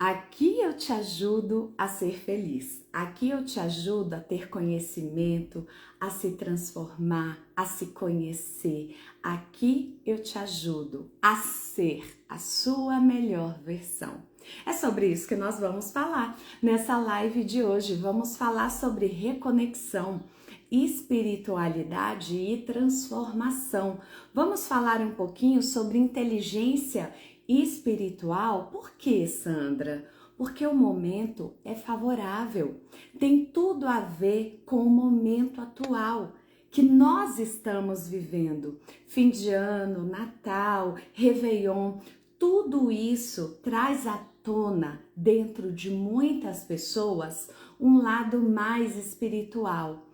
Aqui eu te ajudo a ser feliz. Aqui eu te ajudo a ter conhecimento, a se transformar, a se conhecer. Aqui eu te ajudo a ser a sua melhor versão. É sobre isso que nós vamos falar nessa live de hoje. Vamos falar sobre reconexão, espiritualidade e transformação. Vamos falar um pouquinho sobre inteligência espiritual. Por quê, Sandra? Porque o momento é favorável. Tem tudo a ver com o momento atual que nós estamos vivendo. Fim de ano, Natal, Réveillon, tudo isso traz à tona dentro de muitas pessoas um lado mais espiritual.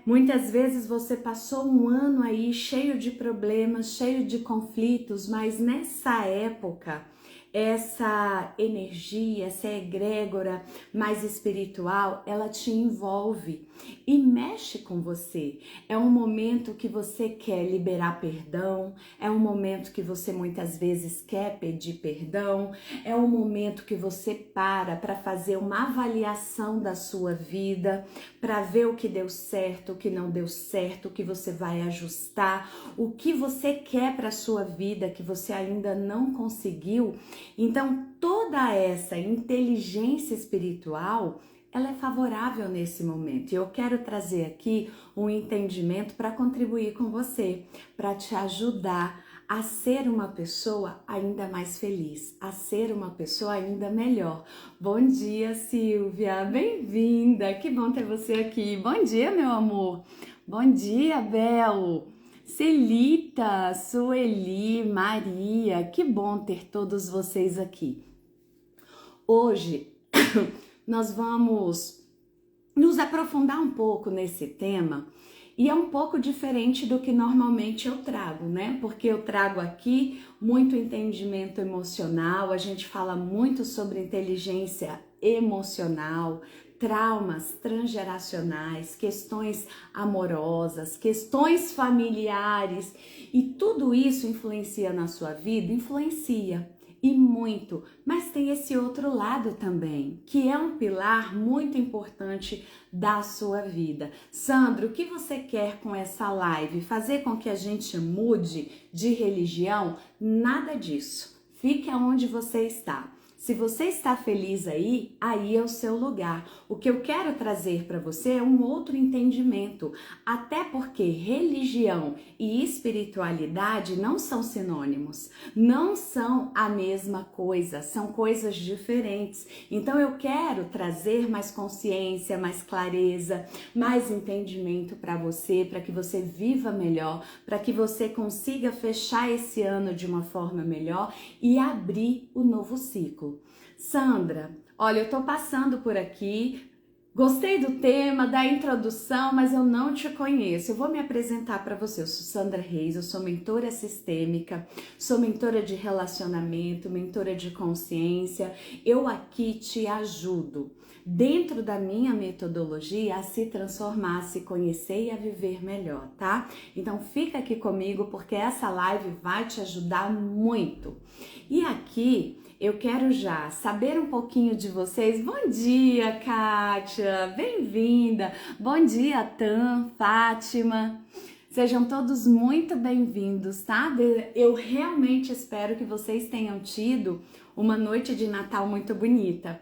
Muitas vezes você passou um ano aí cheio de problemas, cheio de conflitos, mas nessa época, essa energia, essa egrégora mais espiritual, ela te envolve e mexe com você. É um momento que você quer liberar perdão, é um momento que você muitas vezes quer pedir perdão, é um momento que você para fazer uma avaliação da sua vida, para ver o que deu certo, o que não deu certo, o que você vai ajustar, o que você quer para a sua vida que você ainda não conseguiu. Então, toda essa inteligência espiritual, ela é favorável nesse momento. E eu quero trazer aqui um entendimento para contribuir com você, para te ajudar a ser uma pessoa ainda mais feliz, a ser uma pessoa ainda melhor. Bom dia, Silvia, bem-vinda, que bom ter você aqui. Bom dia, meu amor. Bom dia, Bel. Celita, Sueli, Maria, que bom ter todos vocês aqui. Hoje nós vamos nos aprofundar um pouco nesse tema e é um pouco diferente do que normalmente eu trago, né? Porque eu trago aqui muito entendimento emocional, a gente fala muito sobre inteligência emocional, traumas transgeracionais, questões amorosas, questões familiares, e tudo isso influencia na sua vida? Influencia. E muito, mas tem esse outro lado também, que é um pilar muito importante da sua vida. Sandro, o que você quer com essa live? Fazer com que a gente mude de religião? Nada disso. Fique aonde você está. Se você está feliz aí é o seu lugar. O que eu quero trazer para você é um outro entendimento, até porque religião e espiritualidade não são sinônimos, não são a mesma coisa, são coisas diferentes. Então eu quero trazer mais consciência, mais clareza, mais entendimento para você, para que você viva melhor, para que você consiga fechar esse ano de uma forma melhor e abrir o novo ciclo. Sandra, olha, eu tô passando por aqui, gostei do tema, da introdução, mas eu não te conheço. Eu vou me apresentar para você. Eu sou Sandra Reis, eu sou mentora sistêmica, sou mentora de relacionamento, mentora de consciência. Eu aqui te ajudo, dentro da minha metodologia, a se transformar, a se conhecer e a viver melhor, tá? Então fica aqui comigo porque essa live vai te ajudar muito. E aqui eu quero já saber um pouquinho de vocês. Bom dia, Kátia, bem-vinda. Bom dia, Tan, Fátima. Sejam todos muito bem-vindos, tá? Eu realmente espero que vocês tenham tido uma noite de Natal muito bonita.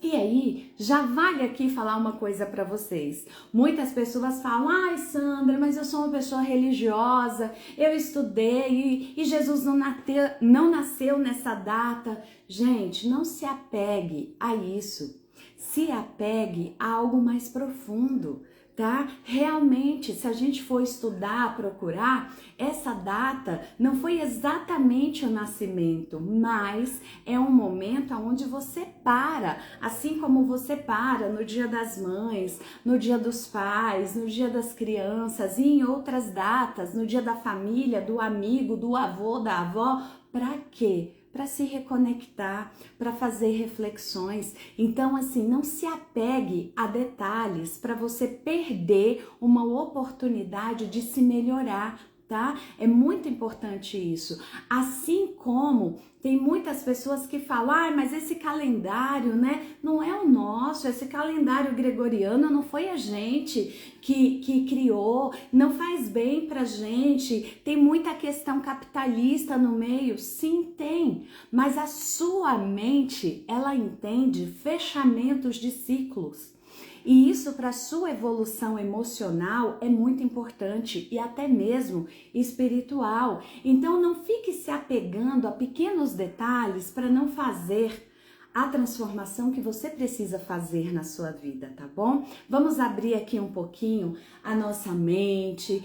E aí, já vale aqui falar uma coisa para vocês. Muitas pessoas falam: ai, Sandra, mas eu sou uma pessoa religiosa, eu estudei e Jesus não nasceu nessa data. Gente, não se apegue a isso. Se apegue a algo mais profundo, tá? Realmente, se a gente for estudar, procurar, essa data não foi exatamente o nascimento, mas é um momento onde você para, assim como você para no Dia das Mães, no Dia dos Pais, no Dia das Crianças e em outras datas, no Dia da família, do amigo, do avô, da avó. Para quê? Para se reconectar, para fazer reflexões. Então, assim, não se apegue a detalhes para você perder uma oportunidade de se melhorar. tá? É muito importante isso. Assim como tem muitas pessoas que falam, mas esse calendário, né, não é o nosso, esse calendário gregoriano não foi a gente que criou, não faz bem pra gente, tem muita questão capitalista no meio. Sim, tem, mas a sua mente, ela entende fechamentos de ciclos. E isso para sua evolução emocional é muito importante e até mesmo espiritual. Então não fique se apegando a pequenos detalhes para não fazer a transformação que você precisa fazer na sua vida, tá bom? Vamos abrir aqui um pouquinho a nossa mente,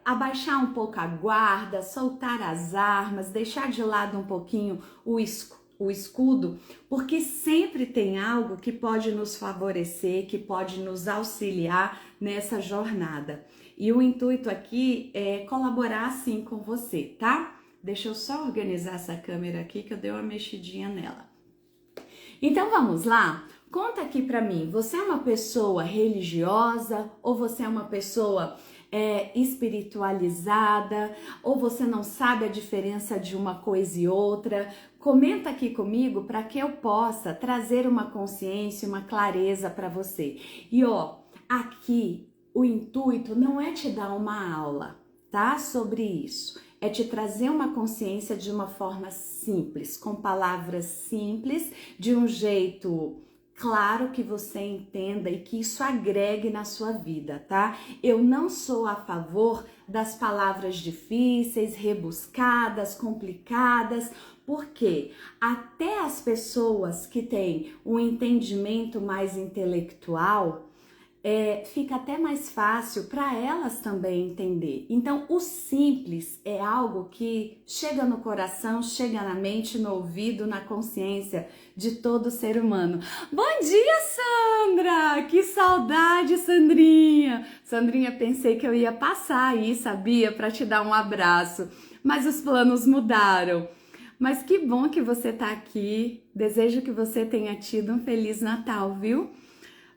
abaixar um pouco a guarda, soltar as armas, deixar de lado um pouquinho o escudo, porque sempre tem algo que pode nos favorecer, que pode nos auxiliar nessa jornada. E o intuito aqui é colaborar sim com você, tá? Deixa eu só organizar essa câmera aqui que eu dei uma mexidinha nela. Então vamos lá? Conta aqui pra mim, você é uma pessoa religiosa ou você é uma pessoa espiritualizada, ou você não sabe a diferença de uma coisa e outra? Comenta aqui comigo para que eu possa trazer uma consciência, uma clareza para você. E aqui o intuito não é te dar uma aula, tá? Sobre isso. É te trazer uma consciência de uma forma simples, com palavras simples, de um jeito claro que você entenda e que isso agregue na sua vida, tá? Eu não sou a favor das palavras difíceis, rebuscadas, complicadas, porque até as pessoas que têm um entendimento mais intelectual, fica até mais fácil para elas também entender. Então, o simples é algo que chega no coração, chega na mente, no ouvido, na consciência de todo ser humano. Bom dia, Sandra! Que saudade, Sandrinha! Sandrinha, pensei que eu ia passar aí, sabia? Para te dar um abraço, mas os planos mudaram. Mas que bom que você tá aqui. Desejo que você tenha tido um Feliz Natal, viu?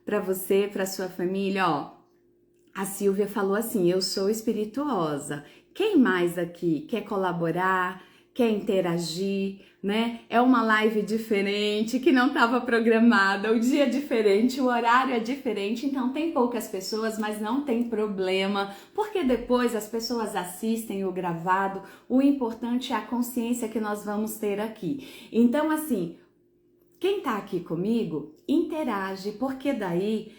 Para você, para sua família, a Silvia falou assim, eu sou espirituosa. Quem mais aqui quer colaborar, quer interagir, né? É uma live diferente, que não estava programada, o dia é diferente, o horário é diferente, então tem poucas pessoas, mas não tem problema, porque depois as pessoas assistem o gravado, o importante é a consciência que nós vamos ter aqui. Então, assim, quem tá aqui comigo, interage, porque daí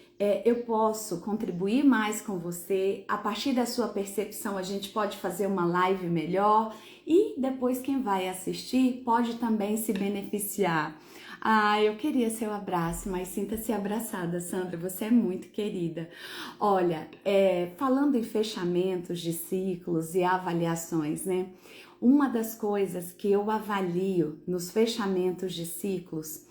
eu posso contribuir mais com você. A partir da sua percepção, a gente pode fazer uma live melhor e depois quem vai assistir pode também se beneficiar. Eu queria seu abraço, mas sinta-se abraçada, Sandra, você é muito querida. Olha, falando em fechamentos de ciclos e avaliações, né? Uma das coisas que eu avalio nos fechamentos de ciclos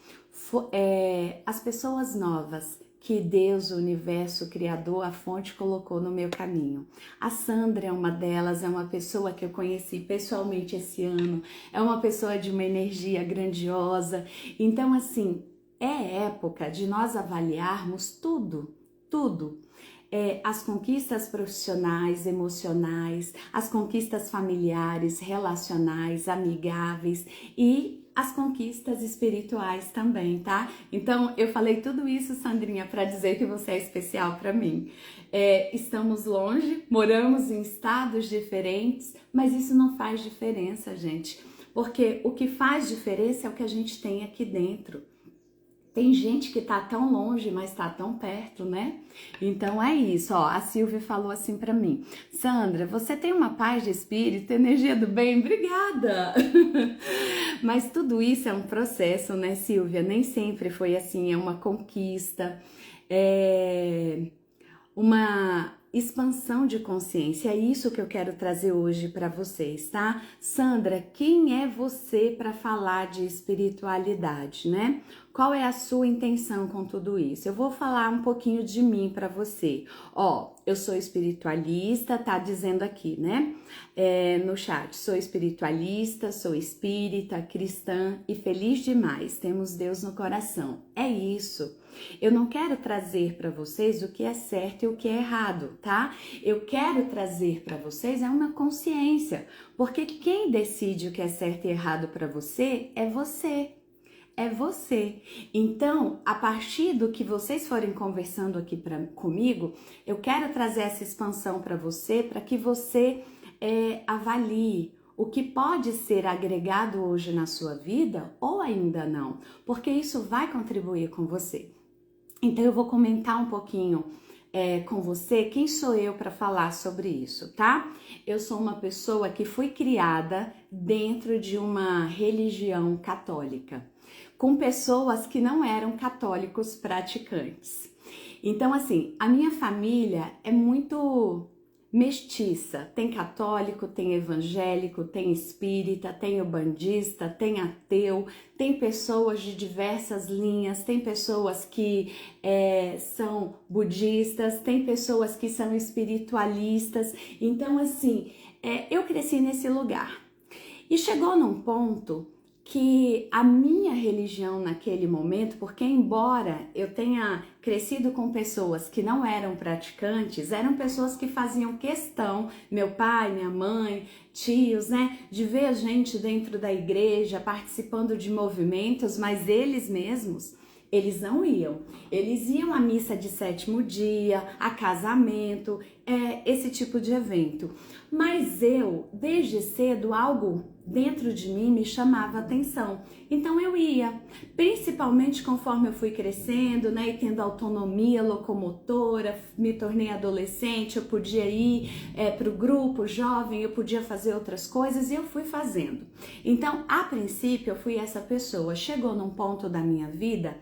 as pessoas novas que Deus, o universo, o Criador, a fonte colocou no meu caminho. A Sandra é uma delas, é uma pessoa que eu conheci pessoalmente esse ano, é uma pessoa de uma energia grandiosa. Então, assim, é época de nós avaliarmos tudo. As conquistas profissionais, emocionais, as conquistas familiares, relacionais, amigáveis e as conquistas espirituais também, tá? Então, eu falei tudo isso, Sandrinha, para dizer que você é especial para mim. Estamos longe, moramos em estados diferentes, mas isso não faz diferença, gente. Porque o que faz diferença é o que a gente tem aqui dentro. Tem gente que tá tão longe, mas tá tão perto, né? Então é isso, a Silvia falou assim pra mim, Sandra, você tem uma paz de espírito, energia do bem, obrigada! Mas tudo isso é um processo, né, Silvia? Nem sempre foi assim, é uma conquista, uma expansão de consciência. É isso que eu quero trazer hoje para vocês, tá? Sandra, quem é você para falar de espiritualidade, né? Qual é a sua intenção com tudo isso? Eu vou falar um pouquinho de mim para você. eu sou espiritualista, tá dizendo aqui, né? No chat, sou espiritualista, sou espírita, cristã e feliz demais. Temos Deus no coração. É isso. Eu não quero trazer para vocês o que é certo e o que é errado, tá? Eu quero trazer para vocês uma consciência, porque quem decide o que é certo e errado para você é você. É você. Então, a partir do que vocês forem conversando aqui comigo, eu quero trazer essa expansão para você, para que você avalie o que pode ser agregado hoje na sua vida ou ainda não, porque isso vai contribuir com você. Então, eu vou comentar um pouquinho com você quem sou eu para falar sobre isso, tá? Eu sou uma pessoa que fui criada dentro de uma religião católica, com pessoas que não eram católicos praticantes. Então, assim, a minha família é muito mestiça. Tem católico, tem evangélico, tem espírita, tem ubandista, tem ateu, tem pessoas de diversas linhas, tem pessoas que são budistas, tem pessoas que são espiritualistas. Então, assim, eu cresci nesse lugar. E chegou num ponto que a minha religião naquele momento, porque embora eu tenha crescido com pessoas que não eram praticantes, eram pessoas que faziam questão, meu pai, minha mãe, tios, né, de ver a gente dentro da igreja, participando de movimentos, mas eles mesmos, eles não iam. Eles iam à missa de sétimo dia, a casamento, esse tipo de evento. Mas eu, desde cedo, algo dentro de mim me chamava atenção. Então eu ia, principalmente conforme eu fui crescendo, né, e tendo autonomia locomotora, me tornei adolescente, eu podia ir para o grupo jovem, eu podia fazer outras coisas e eu fui fazendo. Então, a princípio, eu fui essa pessoa. Chegou num ponto da minha vida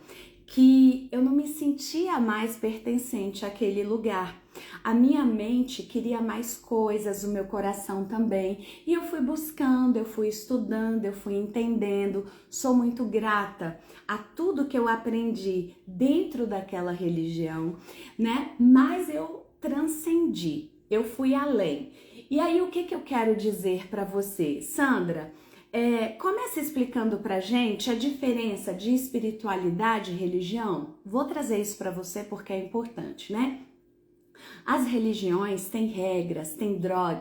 que eu não me sentia mais pertencente àquele lugar. A minha mente queria mais coisas, o meu coração também. E eu fui buscando, eu fui estudando, eu fui entendendo. Sou muito grata a tudo que eu aprendi dentro daquela religião, né? Mas eu transcendi, eu fui além. E aí, o que eu quero dizer para você? Sandra, começa explicando pra gente a diferença de espiritualidade e religião. Vou trazer isso para você porque é importante, né? As religiões têm regras, têm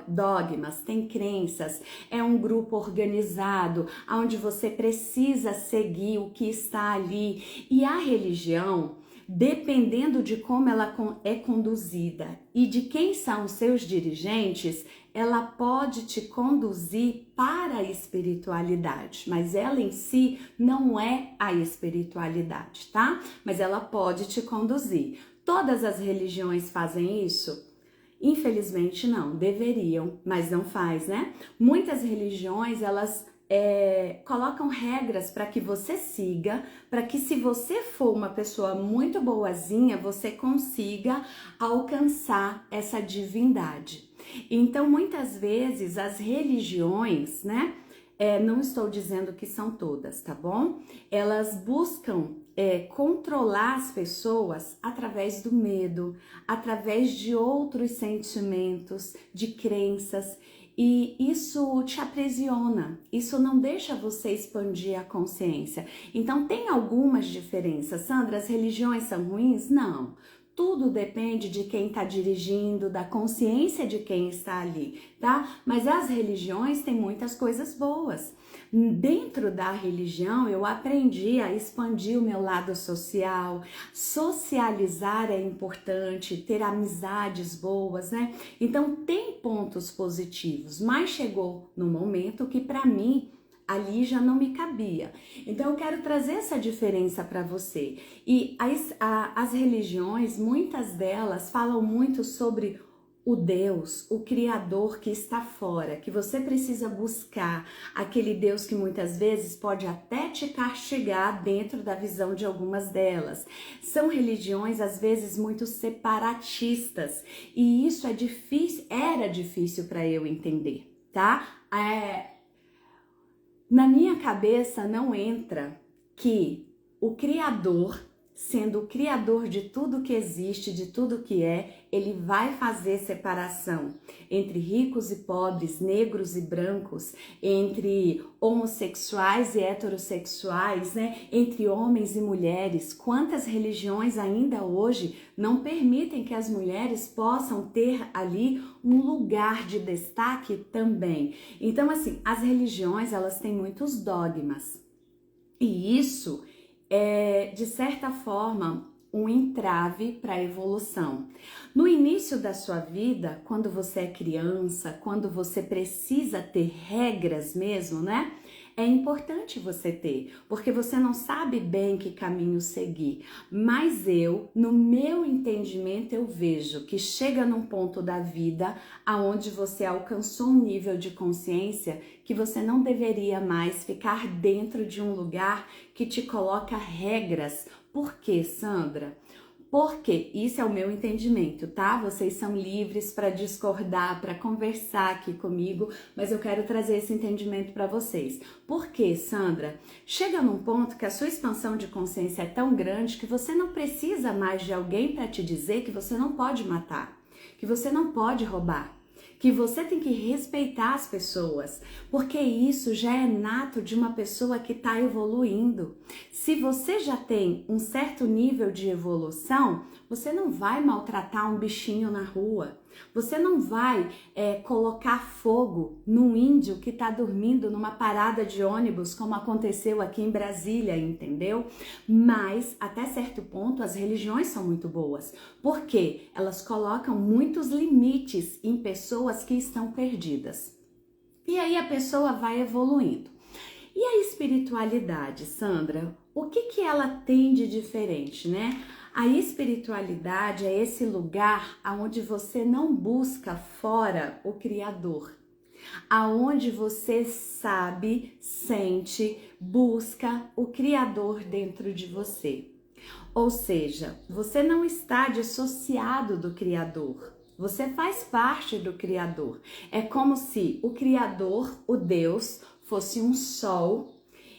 dogmas, têm crenças, é um grupo organizado, onde você precisa seguir o que está ali. E a religião, dependendo de como ela é conduzida e de quem são os seus dirigentes, ela pode te conduzir para a espiritualidade, mas ela em si não é a espiritualidade, tá? Mas ela pode te conduzir. Todas as religiões fazem isso? Infelizmente não, deveriam, mas não faz, né? Muitas religiões, elas colocam regras para que você siga, para que se você for uma pessoa muito boazinha, você consiga alcançar essa divindade. Então, muitas vezes, as religiões, né? Não estou dizendo que são todas, tá bom? Elas buscam controlar as pessoas através do medo, através de outros sentimentos, de crenças, e isso te aprisiona, isso não deixa você expandir a consciência. Então tem algumas diferenças. Sandra, as religiões são ruins? Não. Tudo depende de quem está dirigindo, da consciência de quem está ali, tá? Mas as religiões têm muitas coisas boas. Dentro da religião, eu aprendi a expandir o meu lado social, socializar é importante, ter amizades boas, né? Então, tem pontos positivos, mas chegou no momento que, para mim, ali já não me cabia. Então eu quero trazer essa diferença para você. E as religiões, muitas delas falam muito sobre o Deus, o Criador que está fora, que você precisa buscar, aquele Deus que muitas vezes pode até te castigar dentro da visão de algumas delas. São religiões às vezes muito separatistas e isso é difícil, era difícil para eu entender, tá? Na minha cabeça não entra que o Criador sendo o criador de tudo que existe, de tudo que é, ele vai fazer separação entre ricos e pobres, negros e brancos, entre homossexuais e heterossexuais, né? Entre homens e mulheres. Quantas religiões ainda hoje não permitem que as mulheres possam ter ali um lugar de destaque também? Então, assim, as religiões, elas têm muitos dogmas. E isso é, de certa forma, um entrave para a evolução. No início da sua vida, quando você é criança, quando você precisa ter regras mesmo, né? É importante você ter, porque você não sabe bem que caminho seguir. Mas no meu entendimento, eu vejo que chega num ponto da vida aonde você alcançou um nível de consciência que você não deveria mais ficar dentro de um lugar que te coloca regras. Por quê, Sandra? Porque isso é o meu entendimento, tá? Vocês são livres para discordar, para conversar aqui comigo, mas eu quero trazer esse entendimento para vocês. Por quê, Sandra? Chega num ponto que a sua expansão de consciência é tão grande que você não precisa mais de alguém para te dizer que você não pode matar, que você não pode roubar, que você tem que respeitar as pessoas, porque isso já é nato de uma pessoa que está evoluindo. Se você já tem um certo nível de evolução, você não vai maltratar um bichinho na rua, você não vai colocar fogo num índio que está dormindo numa parada de ônibus, como aconteceu aqui em Brasília, entendeu? Mas, até certo ponto, as religiões são muito boas, porque elas colocam muitos limites em pessoas que estão perdidas. E aí a pessoa vai evoluindo. E a espiritualidade, Sandra, o que ela tem de diferente, né? A espiritualidade é esse lugar onde você não busca fora o Criador, aonde você sabe, sente, busca o Criador dentro de você. Ou seja, você não está dissociado do Criador, você faz parte do Criador. É como se o Criador, o Deus, fosse um sol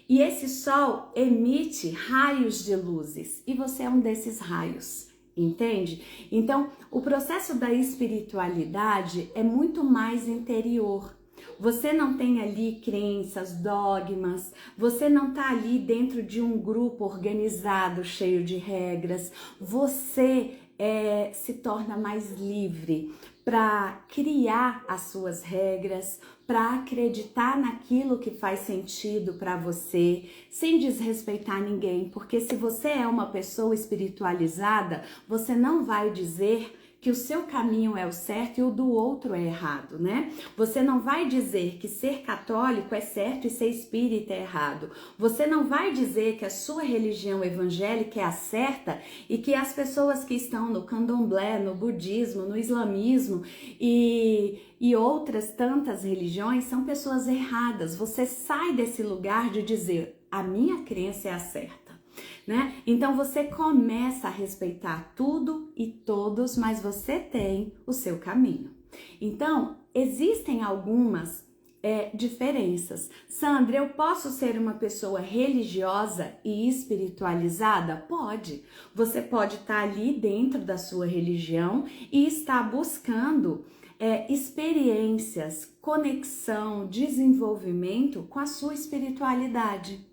e esse sol emite raios de luzes e você é um desses raios. Entende? Então, o processo da espiritualidade é muito mais interior. Você não tem ali crenças, dogmas, você não está ali dentro de um grupo organizado, cheio de regras. Você se torna mais livre para criar as suas regras, para acreditar naquilo que faz sentido para você, sem desrespeitar ninguém, porque se você é uma pessoa espiritualizada, você não vai dizer que o seu caminho é o certo e o do outro é errado, né? Você não vai dizer que ser católico é certo e ser espírita é errado. Você não vai dizer que a sua religião evangélica é a certa e que as pessoas que estão no candomblé, no budismo, no islamismo e outras tantas religiões são pessoas erradas. Você sai desse lugar de dizer, a minha crença é a certa. Né? Então você começa a respeitar tudo e todos, mas você tem o seu caminho. Então existem algumas diferenças. Sandra, eu posso ser uma pessoa religiosa e espiritualizada? Pode. Você pode estar ali dentro da sua religião e estar buscando experiências, conexão, desenvolvimento com a sua espiritualidade.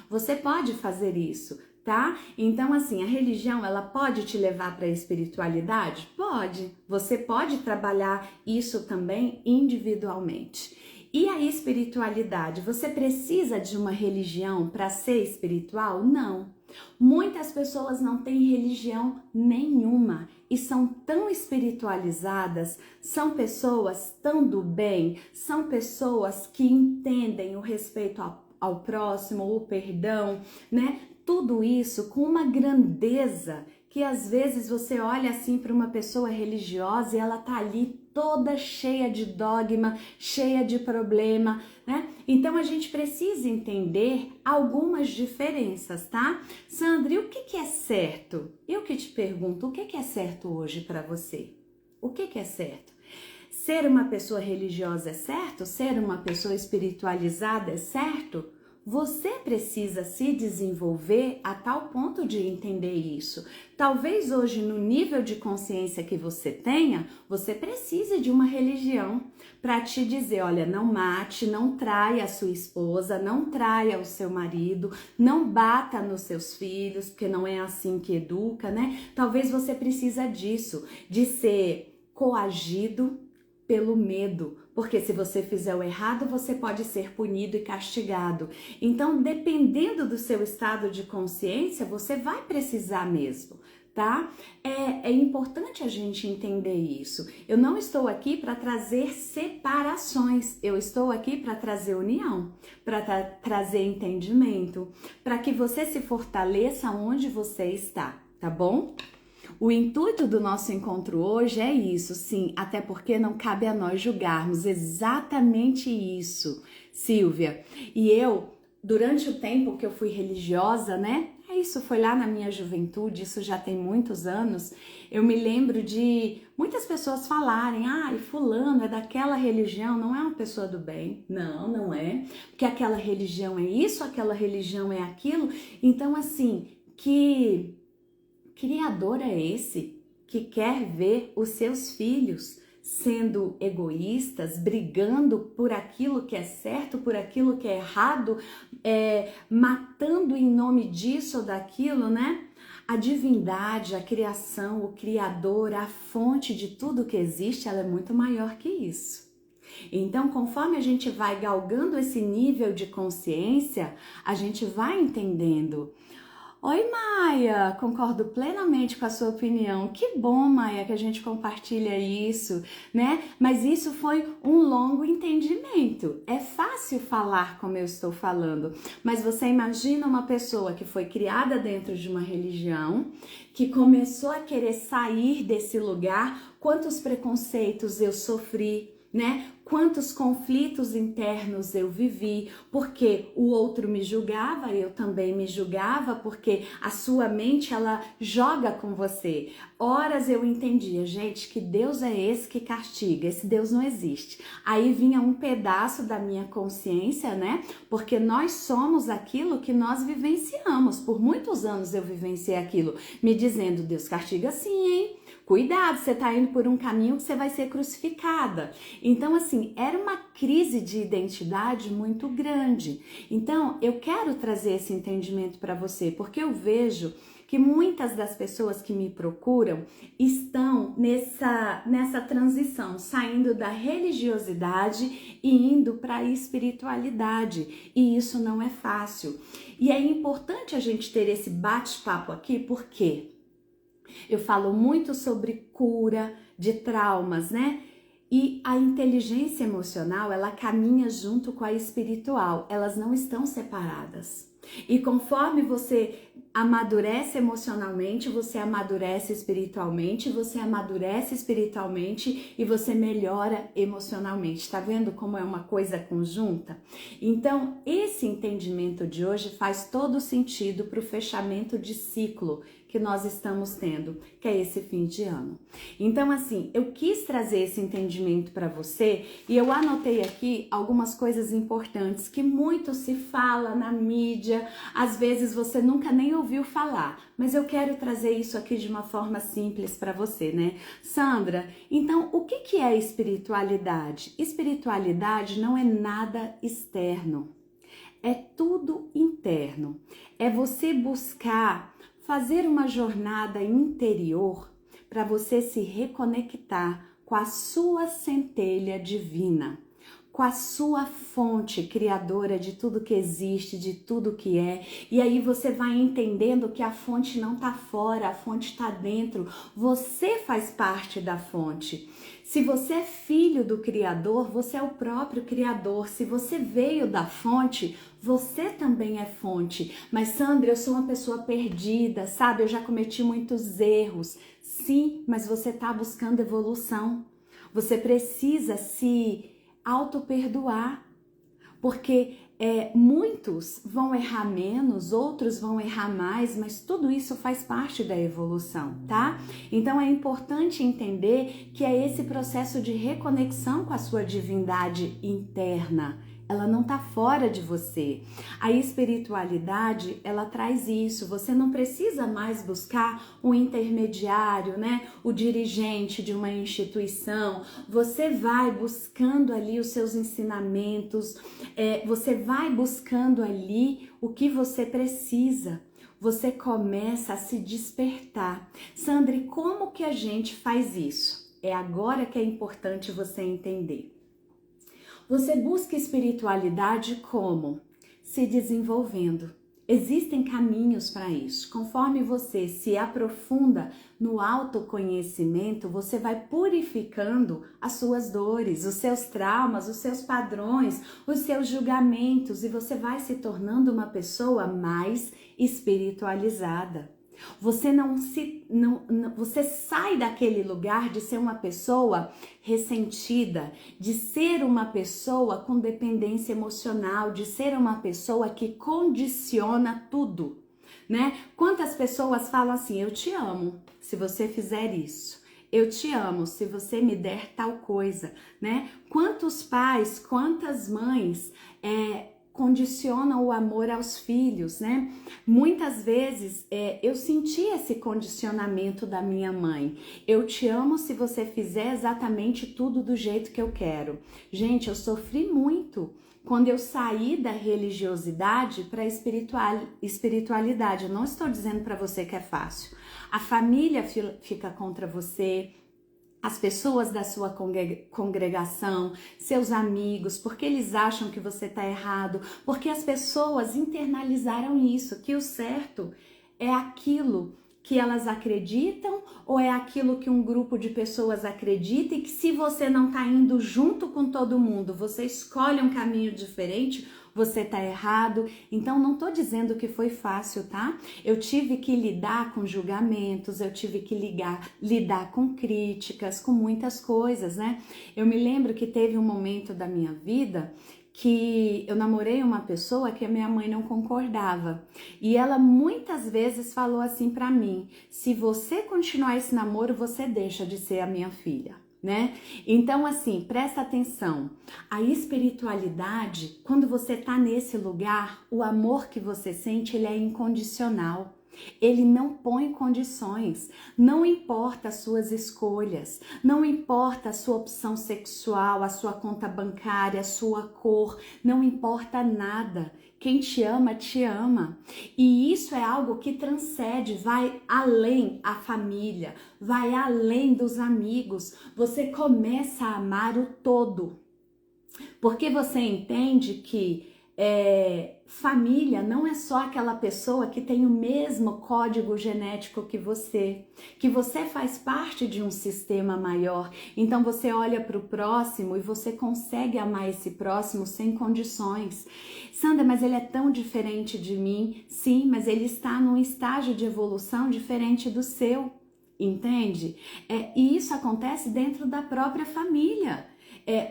Você pode fazer isso, tá? Então, assim, a religião, ela pode te levar para a espiritualidade? Pode. Você pode trabalhar isso também individualmente. E a espiritualidade, você precisa de uma religião para ser espiritual? Não. Muitas pessoas não têm religião nenhuma e são tão espiritualizadas, são pessoas tão do bem, são pessoas que entendem o respeito ao próximo, o perdão, né? Tudo isso com uma grandeza que às vezes você olha assim para uma pessoa religiosa e ela tá ali toda cheia de dogma, cheia de problema, né? Então a gente precisa entender algumas diferenças, tá? Sandra, e o que é certo? Eu que te pergunto, o que é certo hoje para você? O que é certo? Ser uma pessoa religiosa é certo? Ser uma pessoa espiritualizada é certo? Você precisa se desenvolver a tal ponto de entender isso. Talvez hoje, no nível de consciência que você tenha, você precise de uma religião para te dizer, olha, não mate, não traia a sua esposa, não traia o seu marido, não bata nos seus filhos, porque não é assim que educa, né? Talvez você precisa disso, de ser coagido pelo medo, porque se você fizer o errado, você pode ser punido e castigado. Então, dependendo do seu estado de consciência, você vai precisar mesmo, tá? É importante a gente entender isso. Eu não estou aqui para trazer separações, eu estou aqui para trazer união, para trazer entendimento, para que você se fortaleça onde você está, tá bom? O intuito do nosso encontro hoje é isso, sim, até porque não cabe a nós julgarmos, exatamente isso, Silvia. E eu, durante o tempo que eu fui religiosa, né? Isso foi lá na minha juventude, isso já tem muitos anos. Eu me lembro de muitas pessoas falarem, fulano é daquela religião, não é uma pessoa do bem. Não, não é, porque aquela religião é isso, aquela religião é aquilo. Então, assim, que criador é esse que quer ver os seus filhos sendo egoístas, brigando por aquilo que é certo, por aquilo que é errado, matando em nome disso ou daquilo, né? A divindade, a criação, o criador, a fonte de tudo que existe, ela é muito maior que isso. Então, conforme a gente vai galgando esse nível de consciência, a gente vai entendendo. Oi, Maia, concordo plenamente com a sua opinião. Que bom, Maia, que a gente compartilha isso, né? Mas isso foi um longo entendimento. É fácil falar como eu estou falando, mas você imagina uma pessoa que foi criada dentro de uma religião, que começou a querer sair desse lugar, quantos preconceitos eu sofri, né? Quantos conflitos internos eu vivi, porque o outro me julgava, eu também me julgava, porque a sua mente, ela joga com você. Horas eu entendia, gente, que Deus é esse que castiga, esse Deus não existe. Aí vinha um pedaço da minha consciência, né? Porque nós somos aquilo que nós vivenciamos. Por muitos anos eu vivenciei aquilo, me dizendo, Deus castiga sim, hein? Cuidado, você está indo por um caminho que você vai ser crucificada. Então, assim, era uma crise de identidade muito grande. Então, eu quero trazer esse entendimento para você, porque eu vejo que muitas das pessoas que me procuram estão nessa transição, saindo da religiosidade e indo para a espiritualidade. E isso não é fácil. E é importante a gente ter esse bate-papo aqui, por quê? Eu falo muito sobre cura de traumas, né? E a inteligência emocional, ela caminha junto com a espiritual, elas não estão separadas. E conforme você amadurece emocionalmente, você amadurece espiritualmente, você amadurece espiritualmente e você melhora emocionalmente. Tá vendo como é uma coisa conjunta? Então, esse entendimento de hoje faz todo sentido para o fechamento de ciclo que nós estamos tendo, que é esse fim de ano. Então, assim, eu quis trazer esse entendimento para você e eu anotei aqui algumas coisas importantes que muito se fala na mídia, às vezes você nunca nem ouviu falar, mas eu quero trazer isso aqui de uma forma simples para você, né? Sandra, então o que é espiritualidade? Espiritualidade não é nada externo, é tudo interno, é você buscar fazer uma jornada interior para você se reconectar com a sua centelha divina, com a sua fonte criadora de tudo que existe, de tudo que é. E aí você vai entendendo que a fonte não está fora, a fonte está dentro. Você faz parte da fonte. Se você é filho do Criador, você é o próprio Criador. Se você veio da fonte, você também é fonte. Mas Sandra, eu sou uma pessoa perdida, sabe? Eu já cometi muitos erros. Sim, mas você está buscando evolução. Você precisa se auto-perdoar, porque muitos vão errar menos, outros vão errar mais, mas tudo isso faz parte da evolução, tá? Então é importante entender que é esse processo de reconexão com a sua divindade interna. ela não está fora de você. A espiritualidade, ela traz isso. Você não precisa mais buscar um intermediário, né? O dirigente de uma instituição. Você vai buscando ali os seus ensinamentos, você vai buscando ali o que você precisa. Você começa a se despertar. Sandra, como que a gente faz isso? É agora que é importante você entender. Você busca espiritualidade como? Se desenvolvendo. Existem caminhos para isso. Conforme você se aprofunda no autoconhecimento, você vai purificando as suas dores, os seus traumas, os seus padrões, os seus julgamentos, e você vai se tornando uma pessoa mais espiritualizada. Você você sai daquele lugar de ser uma pessoa ressentida, de ser uma pessoa com dependência emocional, de ser uma pessoa que condiciona tudo, né? Quantas pessoas falam assim: eu te amo se você fizer isso. Eu te amo se você me der tal coisa, né? Quantos pais, quantas mães condicionam o amor aos filhos, né? Muitas vezes eu senti esse condicionamento da minha mãe. Eu te amo se você fizer exatamente tudo do jeito que eu quero. Gente, eu sofri muito quando eu saí da religiosidade para a espiritualidade. Eu não estou dizendo para você que é fácil. A família fica contra você, as pessoas da sua congregação, seus amigos, porque eles acham que você está errado, porque as pessoas internalizaram isso, que o certo é aquilo que elas acreditam ou é aquilo que um grupo de pessoas acredita, e que se você não está indo junto com todo mundo, você escolhe um caminho diferente, você tá errado. Então não tô dizendo que foi fácil, tá? Eu tive que lidar com julgamentos, eu tive que lidar com críticas, com muitas coisas, né? Eu me lembro que teve um momento da minha vida que eu namorei uma pessoa que a minha mãe não concordava. E ela muitas vezes falou assim pra mim: se você continuar esse namoro, você deixa de ser a minha filha, né? Então, assim, presta atenção. A espiritualidade, quando você tá nesse lugar, o amor que você sente, ele é incondicional. Ele não põe condições, não importa as suas escolhas, não importa a sua opção sexual, a sua conta bancária, a sua cor, não importa nada. Quem te ama. E isso é algo que transcende, vai além a família, vai além dos amigos. Você começa a amar o todo, porque você entende que família não é só aquela pessoa que tem o mesmo código genético que você faz parte de um sistema maior. Então você olha para o próximo e você consegue amar esse próximo sem condições. Sandra, mas ele é tão diferente de mim. Sim, mas ele está num estágio de evolução diferente do seu, entende? E isso acontece dentro da própria família.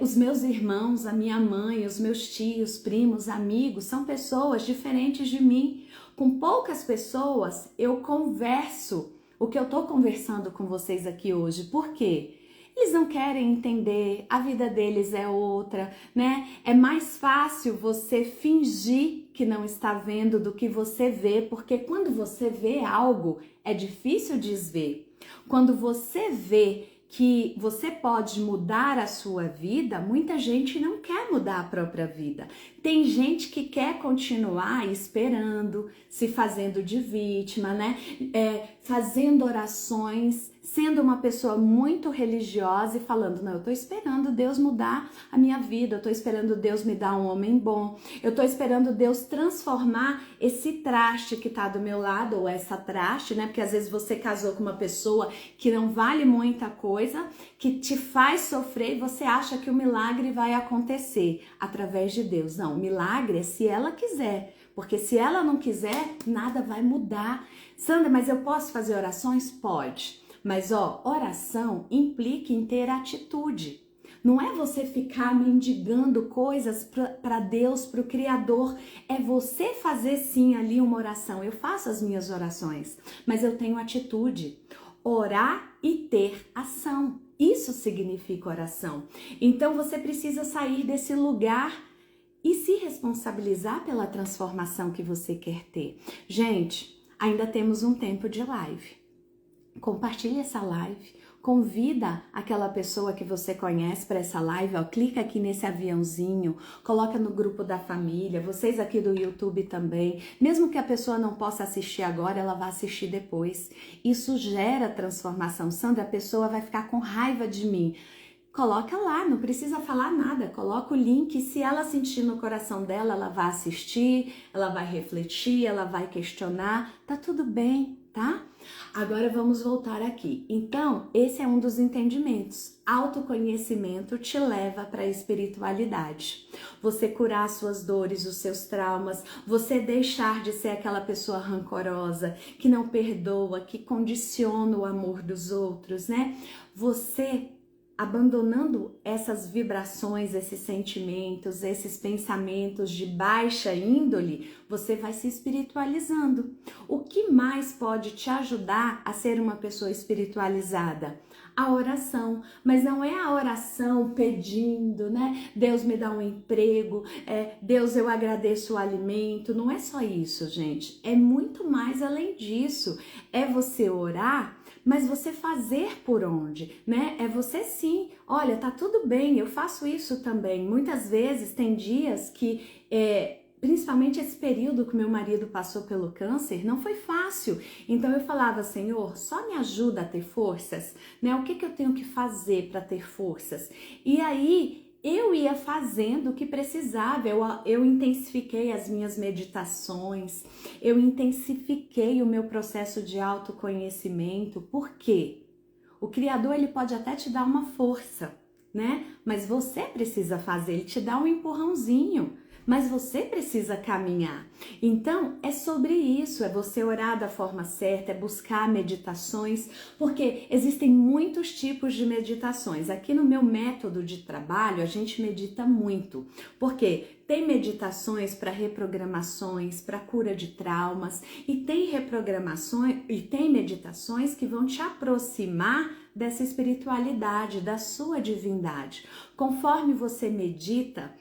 Os meus irmãos, a minha mãe, os meus tios, primos, amigos, são pessoas diferentes de mim. Com poucas pessoas eu converso o que eu tô conversando com vocês aqui hoje. Por quê? Eles não querem entender, a vida deles é outra, né? É mais fácil você fingir que não está vendo do que você vê, porque quando você vê algo, é difícil desver. Quando você vê que você pode mudar a sua vida, muita gente não quer mudar a própria vida. Tem gente que quer continuar esperando, se fazendo de vítima, né? Fazendo orações, sendo uma pessoa muito religiosa e falando: não, eu tô esperando Deus mudar a minha vida, eu tô esperando Deus me dar um homem bom, eu tô esperando Deus transformar esse traste que tá do meu lado, ou essa traste, né? Porque às vezes você casou com uma pessoa que não vale muita coisa, que te faz sofrer, e você acha que o milagre vai acontecer através de Deus. Não, o milagre é se ela quiser, porque se ela não quiser, nada vai mudar. Sandra, mas eu posso fazer orações? Pode. Mas oração implica em ter atitude. Não é você ficar mendigando coisas para Deus, para o Criador. É você fazer sim ali uma oração. Eu faço as minhas orações, mas eu tenho atitude. Orar e ter ação. Isso significa oração. Então você precisa sair desse lugar e se responsabilizar pela transformação que você quer ter. Gente, ainda temos um tempo de live. Compartilhe essa live, convida aquela pessoa que você conhece para essa live, ó, clica aqui nesse aviãozinho, coloca no grupo da família, vocês aqui do YouTube também, mesmo que a pessoa não possa assistir agora, ela vai assistir depois. Isso gera transformação. Sandra, a pessoa vai ficar com raiva de mim. Coloca lá, não precisa falar nada, coloca o link e se ela sentir no coração dela, ela vai assistir, ela vai refletir, ela vai questionar, tá tudo bem, tá? Agora vamos voltar aqui. Então, esse é um dos entendimentos. Autoconhecimento te leva para a espiritualidade. Você curar as suas dores, os seus traumas, você deixar de ser aquela pessoa rancorosa, que não perdoa, que condiciona o amor dos outros, né? Você abandonando essas vibrações, esses sentimentos, esses pensamentos de baixa índole, você vai se espiritualizando. O que mais pode te ajudar a ser uma pessoa espiritualizada? A oração, mas não é a oração pedindo, né? Deus me dá um emprego, Deus eu agradeço o alimento, não é só isso, gente. É muito mais além disso. É você orar, mas você fazer por onde, né? É você sim, olha, tá tudo bem, eu faço isso também. Muitas vezes tem dias que, principalmente esse período que meu marido passou pelo câncer, não foi fácil. Então eu falava, Senhor, só me ajuda a ter forças, né? O que eu tenho que fazer para ter forças? E aí eu ia fazendo o que precisava, eu intensifiquei as minhas meditações, eu intensifiquei o meu processo de autoconhecimento. Por quê? O Criador, ele pode até te dar uma força, né? Mas você precisa fazer, ele te dá um empurrãozinho, mas você precisa caminhar. Então, é sobre isso, é você orar da forma certa, é buscar meditações, porque existem muitos tipos de meditações. Aqui no meu método de trabalho, a gente medita muito, porque tem meditações para reprogramações, para cura de traumas, e tem reprogramações e tem meditações que vão te aproximar dessa espiritualidade, da sua divindade. Conforme você medita,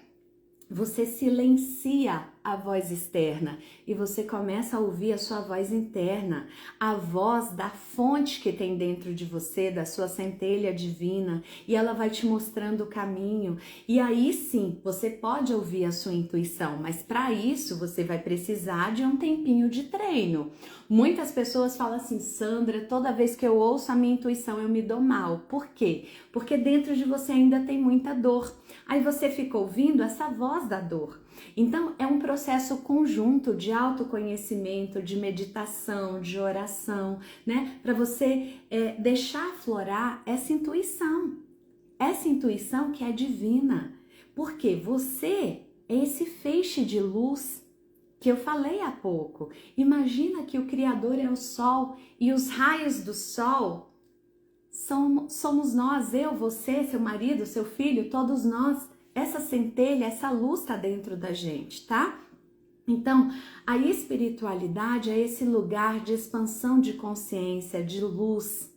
você silencia a voz externa e você começa a ouvir a sua voz interna, a voz da fonte que tem dentro de você, da sua centelha divina, e ela vai te mostrando o caminho. E aí sim, você pode ouvir a sua intuição, mas para isso você vai precisar de um tempinho de treino. Muitas pessoas falam assim, Sandra, toda vez que eu ouço a minha intuição eu me dou mal. Por quê? Porque dentro de você ainda tem muita dor. Aí você fica ouvindo essa voz da dor. Então, é um processo conjunto de autoconhecimento, de meditação, de oração, né? Para você deixar aflorar essa intuição que é divina. Porque você é esse feixe de luz que eu falei há pouco. Imagina que o Criador é o Sol e os raios do Sol somos nós, eu, você, seu marido, seu filho, todos nós. Essa centelha, essa luz está dentro da gente, tá? Então, a espiritualidade é esse lugar de expansão de consciência, de luz,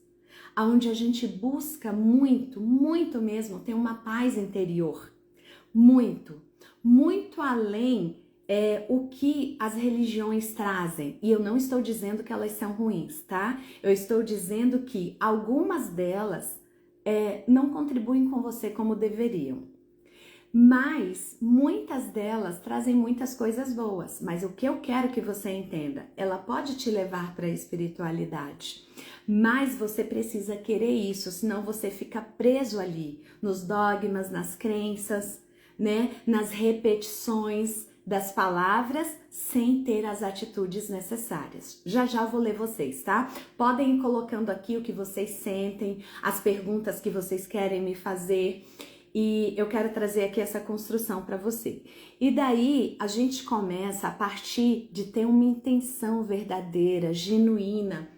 onde a gente busca muito, muito mesmo, ter uma paz interior. Muito, muito além o que as religiões trazem. E eu não estou dizendo que elas são ruins, tá? Eu estou dizendo que algumas delas não contribuem com você como deveriam. Mas muitas delas trazem muitas coisas boas. Mas o que eu quero que você entenda, ela pode te levar para a espiritualidade. Mas você precisa querer isso, senão você fica preso ali, nos dogmas, nas crenças, né? Nas repetições das palavras, sem ter as atitudes necessárias. Já já eu vou ler vocês, tá? Podem ir colocando aqui o que vocês sentem, as perguntas que vocês querem me fazer. E eu quero trazer aqui essa construção para você. E daí a gente começa a partir de ter uma intenção verdadeira, genuína,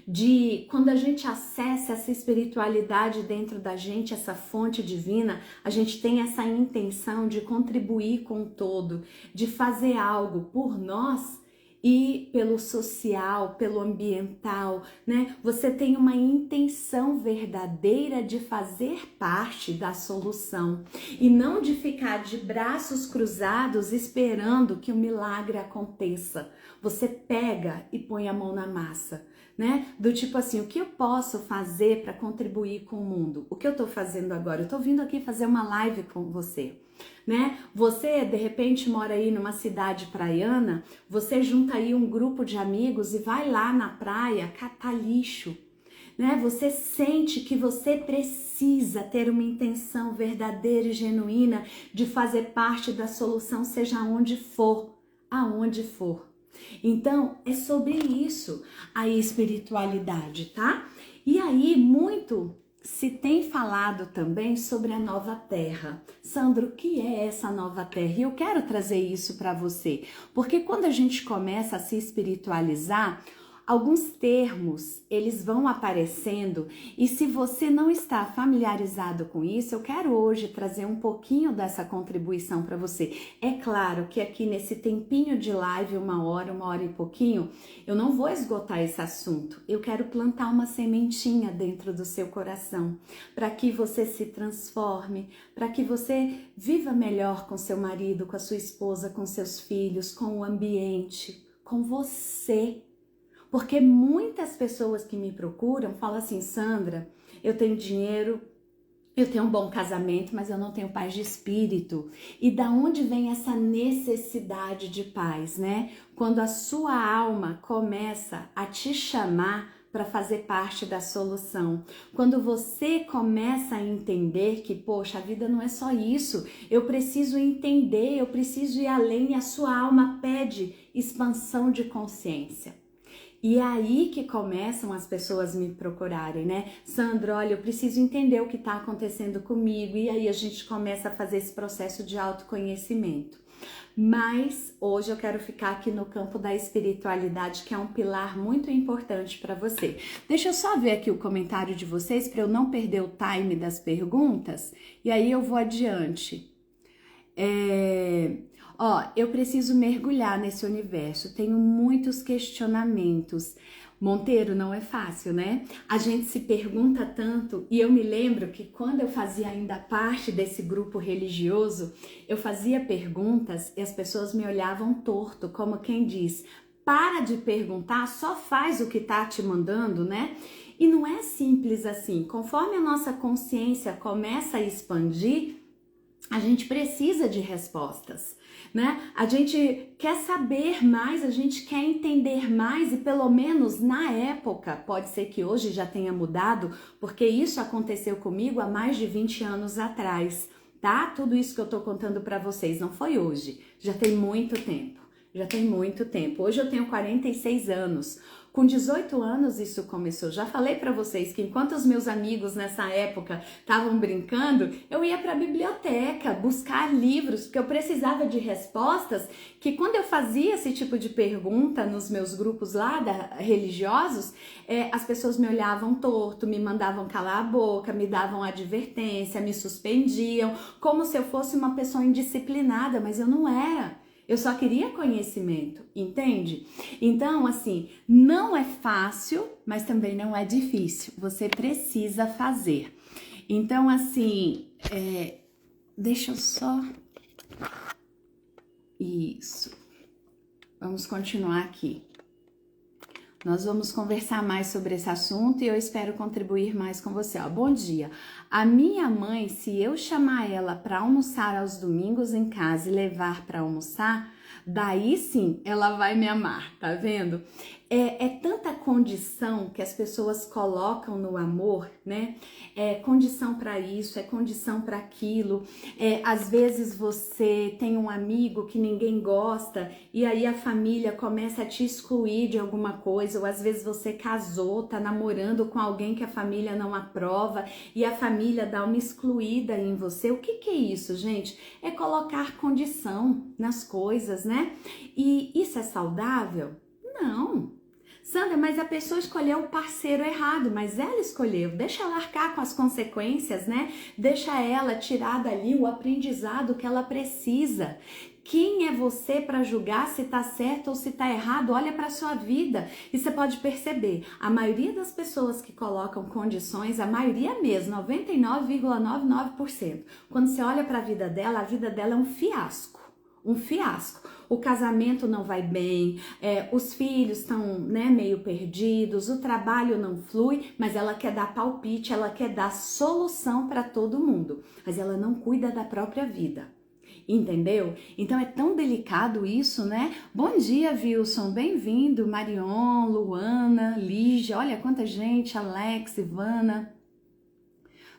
de quando a gente acessa essa espiritualidade dentro da gente, essa fonte divina, a gente tem essa intenção de contribuir com o todo, de fazer algo por nós e pelo social, pelo ambiental, né? Você tem uma intenção verdadeira de fazer parte da solução e não de ficar de braços cruzados esperando que o milagre aconteça. Você pega e põe a mão na massa, né? Do tipo assim, o que eu posso fazer para contribuir com o mundo? O que eu tô fazendo agora? Eu tô vindo aqui fazer uma live com você, né? Você, de repente, mora aí numa cidade praiana, você junta aí um grupo de amigos e vai lá na praia catar lixo, né? Você sente que você precisa ter uma intenção verdadeira e genuína de fazer parte da solução, seja onde for, aonde for. Então, é sobre isso a espiritualidade, tá? E aí, muito se tem falado também sobre a nova terra. Sandro, o que é essa nova terra? E eu quero trazer isso para você, porque quando a gente começa a se espiritualizar, alguns termos, eles vão aparecendo e se você não está familiarizado com isso, eu quero hoje trazer um pouquinho dessa contribuição para você. É claro que aqui nesse tempinho de live, uma hora e pouquinho, eu não vou esgotar esse assunto. Eu quero plantar uma sementinha dentro do seu coração, para que você se transforme, para que você viva melhor com seu marido, com a sua esposa, com seus filhos, com o ambiente, com você. Porque muitas pessoas que me procuram falam assim, Sandra, eu tenho dinheiro, eu tenho um bom casamento, mas eu não tenho paz de espírito. E da onde vem essa necessidade de paz, né? Quando a sua alma começa a te chamar para fazer parte da solução. Quando você começa a entender que, poxa, a vida não é só isso. Eu preciso entender, eu preciso ir além e a sua alma pede expansão de consciência. E é aí que começam as pessoas me procurarem, né? Sandra, olha, eu preciso entender o que está acontecendo comigo. E aí a gente começa a fazer esse processo de autoconhecimento. Mas hoje eu quero ficar aqui no campo da espiritualidade, que é um pilar muito importante para você. Deixa eu só ver aqui o comentário de vocês para eu não perder o time das perguntas. E aí eu vou adiante. Eu preciso mergulhar nesse universo, tenho muitos questionamentos. Monteiro, não é fácil, né? A gente se pergunta tanto e eu me lembro que quando eu fazia ainda parte desse grupo religioso, eu fazia perguntas e as pessoas me olhavam torto, como quem diz, para de perguntar, só faz o que tá te mandando, né? E não é simples assim. Conforme a nossa consciência começa a expandir, a gente precisa de respostas, né? A gente quer saber mais, a gente quer entender mais e pelo menos na época, pode ser que hoje já tenha mudado, porque isso aconteceu comigo há mais de 20 anos atrás, tá? Tudo isso que eu tô contando para vocês não foi hoje, já tem muito tempo, já tem muito tempo. Hoje eu tenho 46 anos. Com 18 anos isso começou. Já falei para vocês que enquanto os meus amigos nessa época estavam brincando, eu ia para a biblioteca buscar livros, porque eu precisava de respostas, que quando eu fazia esse tipo de pergunta nos meus grupos lá religiosos, as pessoas me olhavam torto, me mandavam calar a boca, me davam advertência, me suspendiam, como se eu fosse uma pessoa indisciplinada, mas eu não era. Eu só queria conhecimento, entende? Então, assim, não é fácil, mas também não é difícil. Você precisa fazer. Então, assim, deixa eu só... Isso. Vamos continuar aqui. Nós vamos conversar mais sobre esse assunto e eu espero contribuir mais com você. Bom dia. A minha mãe, se eu chamar ela para almoçar aos domingos em casa e levar para almoçar, daí sim ela vai me amar, tá vendo? É tanta condição que as pessoas colocam no amor, né? É condição para isso, é condição para aquilo. Às vezes você tem um amigo que ninguém gosta e aí a família começa a te excluir de alguma coisa, ou às vezes você casou, tá namorando com alguém que a família não aprova e a família dá uma excluída em você. O que é isso, gente? É colocar condição nas coisas, né? E isso é saudável? Não. Sandra, mas a pessoa escolheu o parceiro errado, mas ela escolheu. Deixa ela arcar com as consequências, né? Deixa ela tirar dali o aprendizado que ela precisa. Quem é você para julgar se está certo ou se está errado? Olha para a sua vida e você pode perceber, a maioria das pessoas que colocam condições, a maioria mesmo, 99,99%, quando você olha para a vida dela é um fiasco. Um fiasco. O casamento não vai bem, os filhos estão, né, meio perdidos, o trabalho não flui, mas ela quer dar palpite, ela quer dar solução para todo mundo, mas ela não cuida da própria vida. Entendeu? Então é tão delicado isso, né? Bom dia, Wilson, bem-vindo, Marion, Luana, Lígia, olha quanta gente, Alex, Ivana.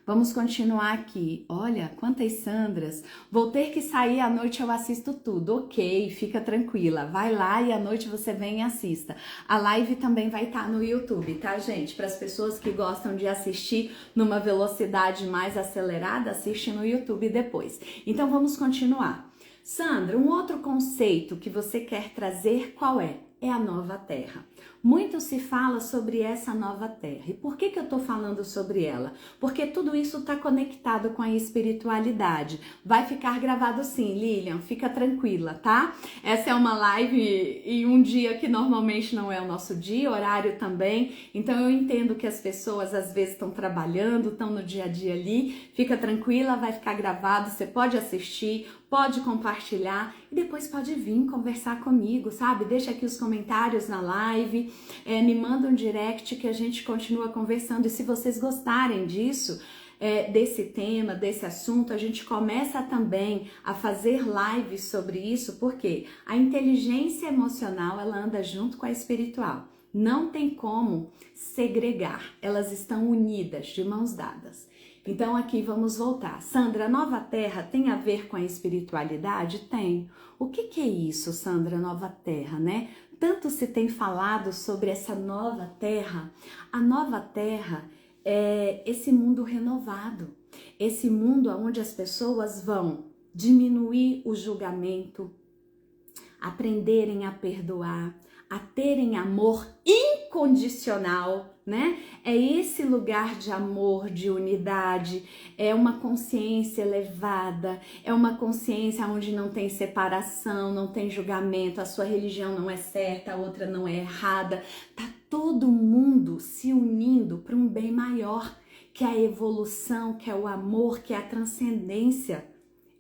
Vamos continuar aqui. Olha, quantas Sandras. Vou ter que sair à noite, eu assisto tudo. Ok, fica tranquila. Vai lá e à noite você vem e assista. A live também vai estar no YouTube, tá, gente? Para as pessoas que gostam de assistir numa velocidade mais acelerada, assiste no YouTube depois. Então vamos continuar. Sandra, um outro conceito que você quer trazer, qual é? É a nova terra. Muito se fala sobre essa nova terra. E por que eu estou falando sobre ela? Porque tudo isso está conectado com a espiritualidade. Vai ficar gravado sim, Lilian, fica tranquila, tá? Essa é uma live em um dia que normalmente não é o nosso dia, horário também. Então eu entendo que as pessoas às vezes estão trabalhando, estão no dia a dia ali. Fica tranquila, vai ficar gravado, você pode assistir, pode compartilhar e depois pode vir conversar comigo, sabe? Deixa aqui os comentários na live, me manda um direct que a gente continua conversando. E se vocês gostarem disso, desse tema, desse assunto, a gente começa também a fazer lives sobre isso, porque a inteligência emocional, ela anda junto com a espiritual. Não tem como segregar, elas estão unidas, de mãos dadas. Então aqui vamos voltar. Sandra, a nova terra tem a ver com a espiritualidade? Tem. O que é isso, Sandra, nova terra, né? Tanto se tem falado sobre essa nova terra. A nova terra é esse mundo renovado. Esse mundo onde as pessoas vão diminuir o julgamento, aprenderem a perdoar, a terem amor incondicional, né? É esse lugar de amor, de unidade, é uma consciência elevada, é uma consciência onde não tem separação, não tem julgamento, a sua religião não é certa, a outra não é errada, tá todo mundo se unindo para um bem maior, que é a evolução, que é o amor, que é a transcendência.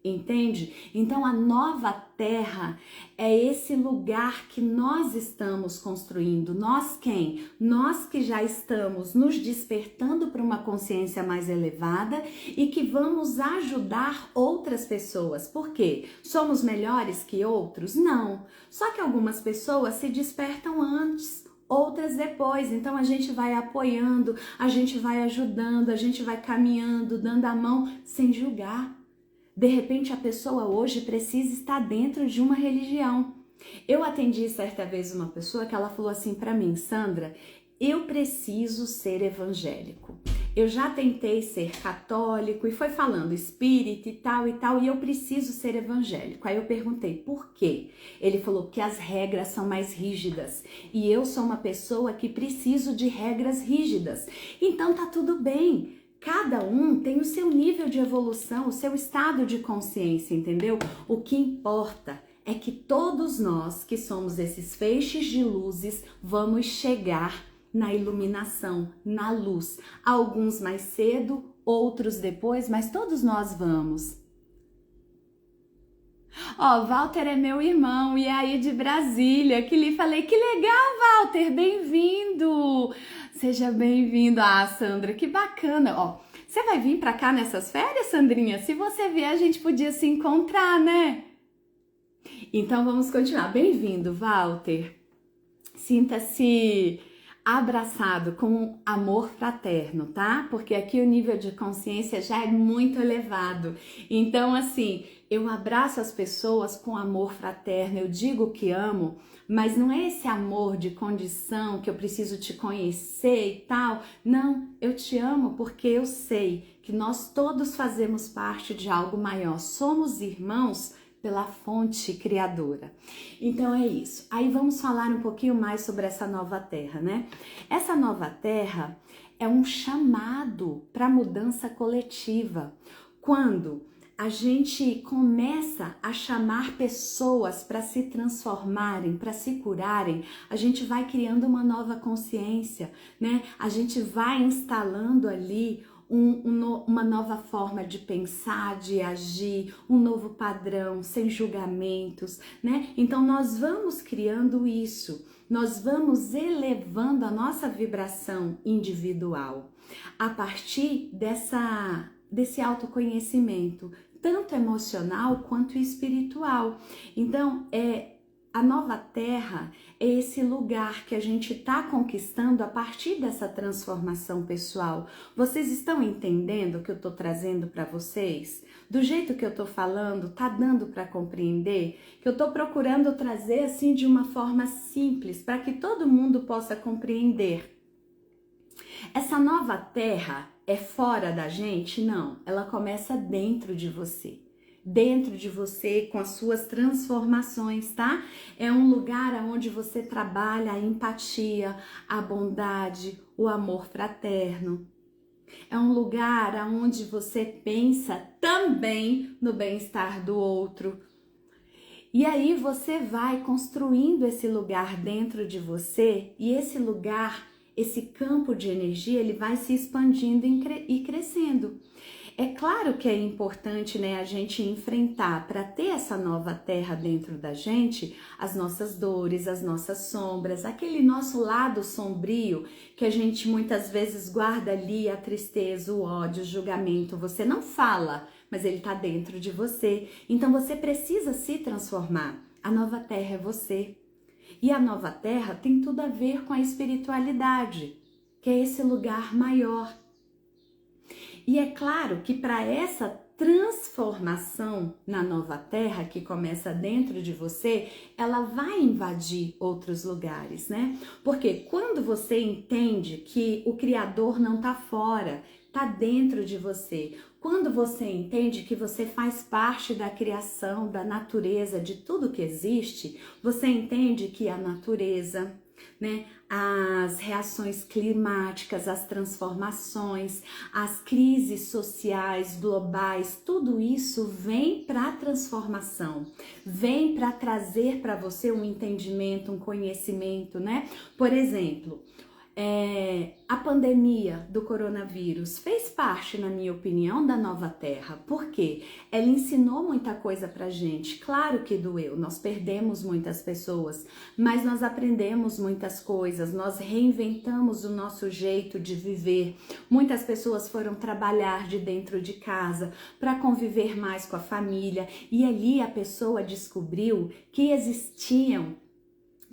Entende? Então a nova terra é esse lugar que nós estamos construindo. Nós quem? Nós que já estamos nos despertando para uma consciência mais elevada e que vamos ajudar outras pessoas. Por quê? Somos melhores que outros? Não. Só que algumas pessoas se despertam antes, outras depois. Então a gente vai apoiando, a gente vai ajudando, a gente vai caminhando, dando a mão sem julgar. De repente a pessoa hoje precisa estar dentro de uma religião. Eu atendi certa vez uma pessoa que ela falou assim para mim: Sandra, eu preciso ser evangélico. Eu já tentei ser católico e foi falando espírita e tal, e eu preciso ser evangélico. Aí eu perguntei por quê? Ele falou que as regras são mais rígidas e eu sou uma pessoa que preciso de regras rígidas. Então tá tudo bem. Cada um tem o seu nível de evolução, o seu estado de consciência, entendeu? O que importa é que todos nós que somos esses feixes de luzes vamos chegar na iluminação, na luz. Alguns mais cedo, outros depois, mas todos nós vamos. Ó, Walter é meu irmão e é aí de Brasília, que lhe falei, que legal, Walter, bem-vindo! Seja bem-vindo. Ah, Sandra, que bacana. Ó, você vai vir pra cá nessas férias, Sandrinha? Se você vier, a gente podia se encontrar, né? Então, vamos continuar. Bem-vindo, Walter. Sinta-se abraçado com amor fraterno, tá? Porque aqui o nível de consciência já é muito elevado. Então, assim, eu abraço as pessoas com amor fraterno, eu digo que amo, mas não é esse amor de condição que eu preciso te conhecer e tal. Não, eu te amo porque eu sei que nós todos fazemos parte de algo maior. Somos irmãos pela fonte criadora. Então é isso. Aí vamos falar um pouquinho mais sobre essa nova terra, né? Essa nova terra é um chamado para mudança coletiva. Quando a gente começa a chamar pessoas para se transformarem, para se curarem, a gente vai criando uma nova consciência, né? A gente vai instalando ali uma nova forma de pensar, de agir, um novo padrão, sem julgamentos, né? Então nós vamos criando isso, nós vamos elevando a nossa vibração individual a partir desse autoconhecimento, tanto emocional quanto espiritual. Então, a nova terra é esse lugar que a gente está conquistando a partir dessa transformação pessoal. Vocês estão entendendo o que eu estou trazendo para vocês? Do jeito que eu estou falando, tá dando para compreender? Que eu estou procurando trazer assim de uma forma simples, para que todo mundo possa compreender. Essa nova terra é fora da gente? Não, ela começa dentro de você. Dentro de você, com as suas transformações, tá? É um lugar onde você trabalha a empatia, a bondade, o amor fraterno. É um lugar onde você pensa também no bem-estar do outro. E aí você vai construindo esse lugar dentro de você e esse lugar, esse campo de energia, ele vai se expandindo e crescendo. É claro que é importante, né, a gente enfrentar, para ter essa nova terra dentro da gente, as nossas dores, as nossas sombras, aquele nosso lado sombrio que a gente muitas vezes guarda ali, a tristeza, o ódio, o julgamento. Você não fala, mas ele está dentro de você. Então você precisa se transformar. A nova terra é você. E a nova terra tem tudo a ver com a espiritualidade, que é esse lugar maior. E é claro que para essa transformação na nova terra que começa dentro de você, ela vai invadir outros lugares, né? Porque quando você entende que o Criador não está fora, está dentro de você, quando você entende que você faz parte da criação, da natureza, de tudo que existe, você entende que a natureza, né, as reações climáticas, as transformações, as crises sociais globais, tudo isso vem para a transformação, vem para trazer para você um entendimento, um conhecimento, né? Por exemplo, a pandemia do coronavírus fez parte, na minha opinião, da nova terra. Por quê? Ela ensinou muita coisa pra gente. Claro que doeu, nós perdemos muitas pessoas, mas nós aprendemos muitas coisas, nós reinventamos o nosso jeito de viver. Muitas pessoas foram trabalhar de dentro de casa para conviver mais com a família, e ali a pessoa descobriu que existiam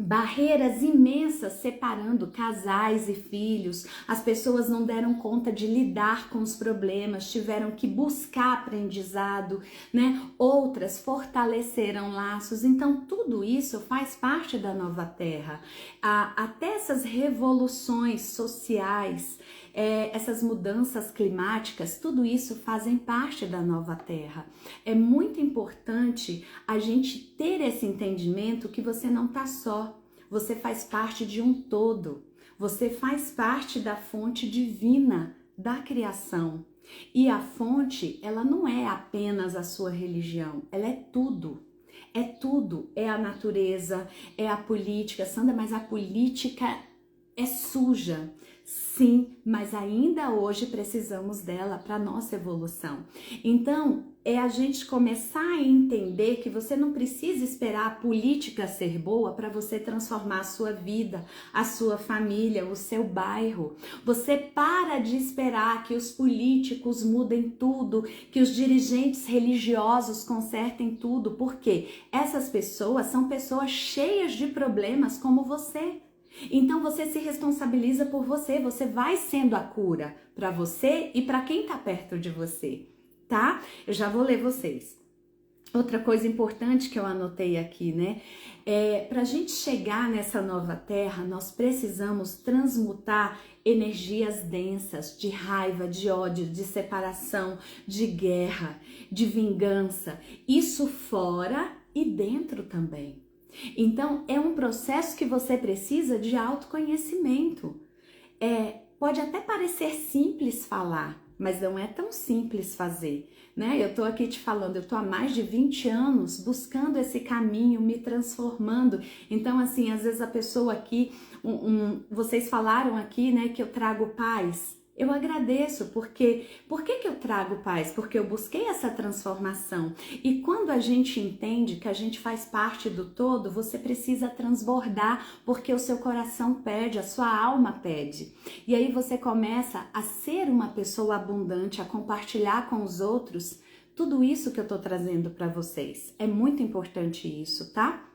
barreiras imensas separando casais e filhos. As pessoas não deram conta de lidar com os problemas, tiveram que buscar aprendizado, né? Outras fortaleceram laços. Então tudo isso faz parte da nova terra. Até essas revoluções sociais, essas mudanças climáticas, tudo isso fazem parte da nova terra. É muito importante a gente ter esse entendimento que você não está só, você faz parte de um todo, você faz parte da fonte divina da criação. E a fonte, ela não é apenas a sua religião, ela é tudo. É tudo, é a natureza, é a política. Sandra, mas a política é suja. Sim, mas ainda hoje precisamos dela para nossa evolução. Então, é a gente começar a entender que você não precisa esperar a política ser boa para você transformar a sua vida, a sua família, o seu bairro. Você para de esperar que os políticos mudem tudo, que os dirigentes religiosos consertem tudo, porque essas pessoas são pessoas cheias de problemas como você. Então você se responsabiliza por você, você vai sendo a cura para você e para quem está perto de você, tá? Eu já vou ler vocês. Outra coisa importante que eu anotei aqui, né? Para a gente chegar nessa nova terra, nós precisamos transmutar energias densas de raiva, de ódio, de separação, de guerra, de vingança. Isso fora e dentro também. Então, é um processo que você precisa de autoconhecimento. Pode até parecer simples falar, mas não é tão simples fazer, né? Eu tô aqui te falando, eu tô há mais de 20 anos buscando esse caminho, me transformando. Então, assim, às vezes a pessoa aqui, vocês falaram aqui, né, que eu trago paz. Eu agradeço, porque por que eu trago paz? Porque eu busquei essa transformação. E quando a gente entende que a gente faz parte do todo, você precisa transbordar, porque o seu coração pede, a sua alma pede. E aí você começa a ser uma pessoa abundante, a compartilhar com os outros tudo isso que eu tô trazendo para vocês. É muito importante isso, tá?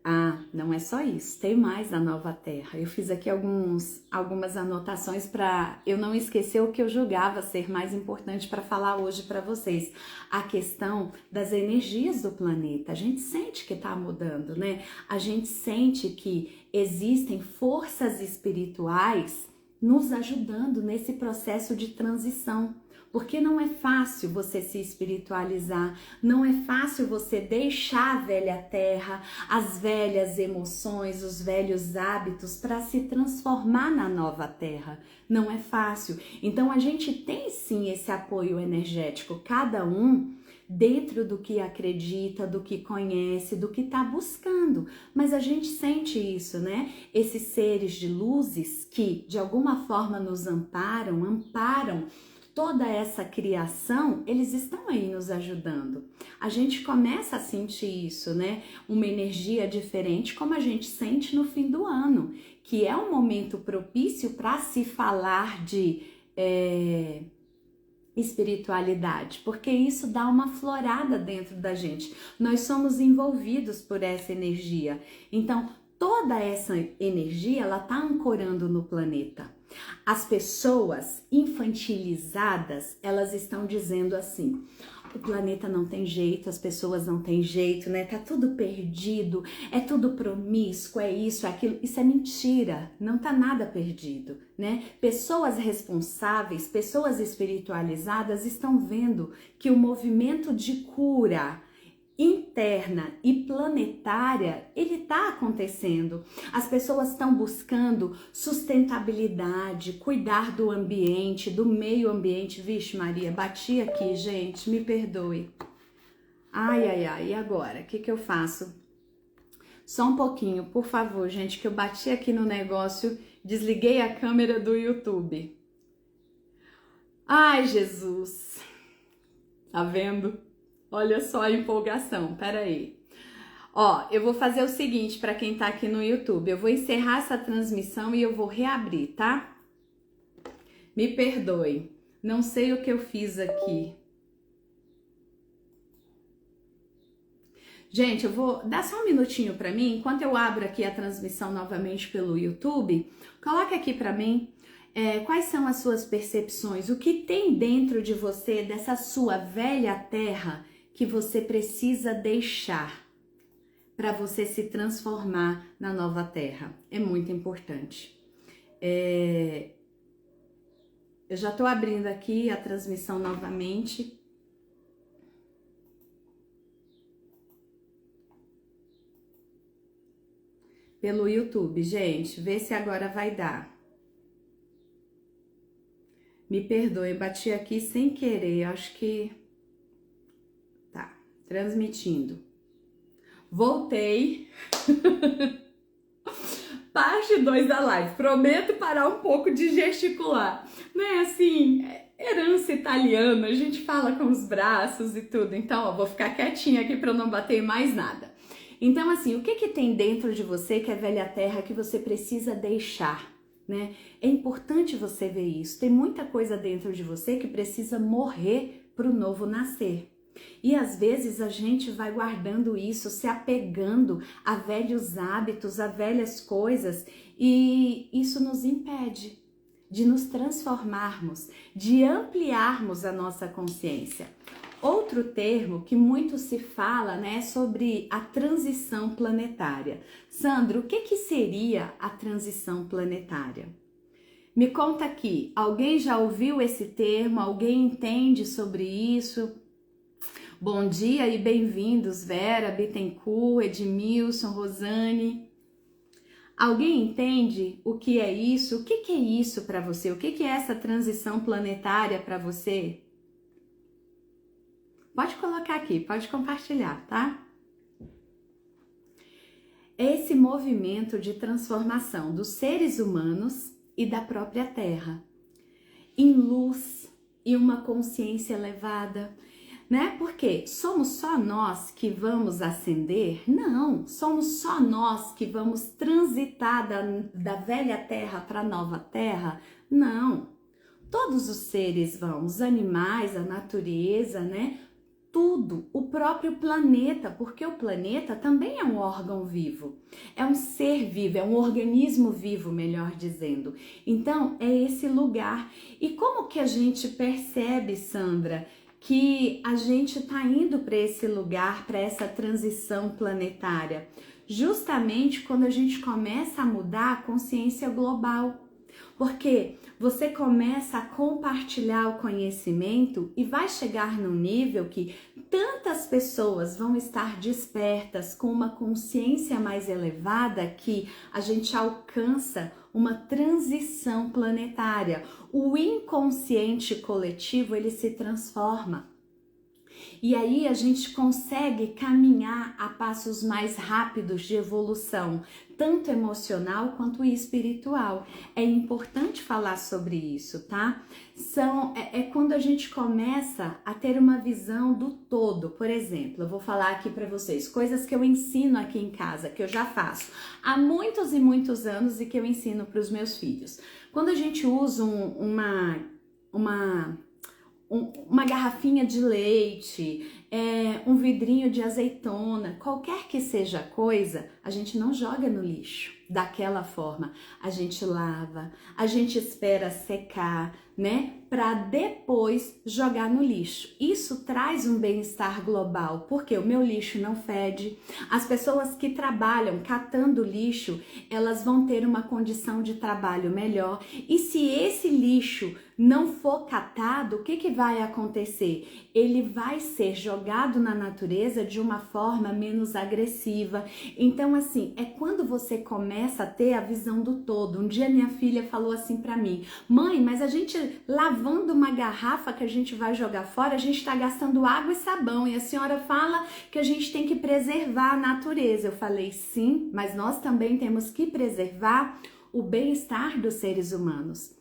Ah, não é só isso, tem mais na Nova Terra. Eu fiz aqui algumas anotações para eu não esquecer o que eu julgava ser mais importante para falar hoje para vocês. A questão das energias do planeta. A gente sente que está mudando, né? A gente sente que existem forças espirituais nos ajudando nesse processo de transição. Porque não é fácil você se espiritualizar, não é fácil você deixar a velha terra, as velhas emoções, os velhos hábitos para se transformar na nova terra. Não é fácil. Então a gente tem sim esse apoio energético, cada um dentro do que acredita, do que conhece, do que está buscando. Mas a gente sente isso, né? Esses seres de luzes que de alguma forma nos amparam toda essa criação, eles estão aí nos ajudando. A gente começa a sentir isso, né? Uma energia diferente, como a gente sente no fim do ano, que é um momento propício para se falar de espiritualidade, porque isso dá uma florada dentro da gente. Nós somos envolvidos por essa energia. Então, toda essa energia, ela tá ancorando no planeta. As pessoas infantilizadas, elas estão dizendo assim: o planeta não tem jeito, as pessoas não têm jeito, né? Tá tudo perdido, é tudo promíscuo, é isso, é aquilo. Isso é mentira, não tá nada perdido, né? Pessoas responsáveis, pessoas espiritualizadas estão vendo que o movimento de cura interna e planetária, ele tá acontecendo. As pessoas estão buscando sustentabilidade, cuidar do ambiente, do meio ambiente. Vixe Maria, bati aqui, gente, me perdoe. Ai, e agora? O que eu faço? Só um pouquinho, por favor, gente, que eu bati aqui no negócio, desliguei a câmera do YouTube. Ai, Jesus. Tá vendo? Olha só a empolgação, peraí. Ó, eu vou fazer o seguinte para quem tá aqui no YouTube. Eu vou encerrar essa transmissão e eu vou reabrir, tá? Me perdoe, não sei o que eu fiz aqui. Gente, eu vou dar só um minutinho para mim, enquanto eu abro aqui a transmissão novamente pelo YouTube. Coloque aqui para mim quais são as suas percepções, o que tem dentro de você, dessa sua velha terra, que você precisa deixar para você se transformar na nova terra. É muito importante. Eu já estou abrindo aqui a transmissão novamente. Pelo YouTube, gente, vê se agora vai dar. Me perdoe, bati aqui sem querer, acho que... Tá, transmitindo. Voltei. Parte 2 da live. Prometo parar um pouco de gesticular. Né, assim, herança italiana, a gente fala com os braços e tudo. Então, ó, vou ficar quietinha aqui para não bater em mais nada. Então, assim, o que tem dentro de você que é velha terra que você precisa deixar, né? É importante você ver isso. Tem muita coisa dentro de você que precisa morrer para o novo nascer. E às vezes a gente vai guardando isso, se apegando a velhos hábitos, a velhas coisas, e isso nos impede de nos transformarmos, de ampliarmos a nossa consciência. Outro termo que muito se fala, né, sobre a transição planetária. Sandro, o que seria a transição planetária? Me conta aqui, alguém já ouviu esse termo? Alguém entende sobre isso? Bom dia e bem-vindos, Vera, Bittencourt, Edmilson, Rosane. Alguém entende o que é isso? O que que é isso para você? O que que é essa transição planetária para você? Pode colocar aqui, pode compartilhar, tá? É esse movimento de transformação dos seres humanos e da própria Terra em luz e uma consciência elevada, né? Porque somos só nós que vamos ascender? Não, somos só nós que vamos transitar da velha Terra para a nova Terra? Não. Todos os seres vão, os animais, a natureza, né? Tudo, o próprio planeta, porque o planeta também é um órgão vivo, é um ser vivo, é um organismo vivo, melhor dizendo. Então, é esse lugar. E como que a gente percebe, Sandra, que a gente está indo para esse lugar, para essa transição planetária? Justamente quando a gente começa a mudar a consciência global. Porque você começa a compartilhar o conhecimento e vai chegar num nível que tantas pessoas vão estar despertas com uma consciência mais elevada que a gente alcança uma transição planetária. O inconsciente coletivo, ele se transforma. E aí a gente consegue caminhar a passos mais rápidos de evolução, tanto emocional quanto espiritual. É importante falar sobre isso, tá? É quando a gente começa a ter uma visão do todo. Por exemplo, eu vou falar aqui para vocês coisas que eu ensino aqui em casa, que eu já faço há muitos e muitos anos e que eu ensino para os meus filhos. Quando a gente usa uma garrafinha de leite, um vidrinho de azeitona, qualquer que seja a coisa, a gente não joga no lixo daquela forma. A gente lava, a gente espera secar, né? Para depois jogar no lixo. Isso traz um bem-estar global, porque o meu lixo não fede. As pessoas que trabalham catando lixo, elas vão ter uma condição de trabalho melhor. E se esse lixo não for catado, o que que vai acontecer? Ele vai ser jogado na natureza de uma forma menos agressiva. Então, assim, é quando você começa a ter a visão do todo. Um dia minha filha falou assim para mim: mãe, mas a gente lavando uma garrafa que a gente vai jogar fora, a gente está gastando água e sabão. E a senhora fala que a gente tem que preservar a natureza. Eu falei, sim, mas nós também temos que preservar o bem-estar dos seres humanos.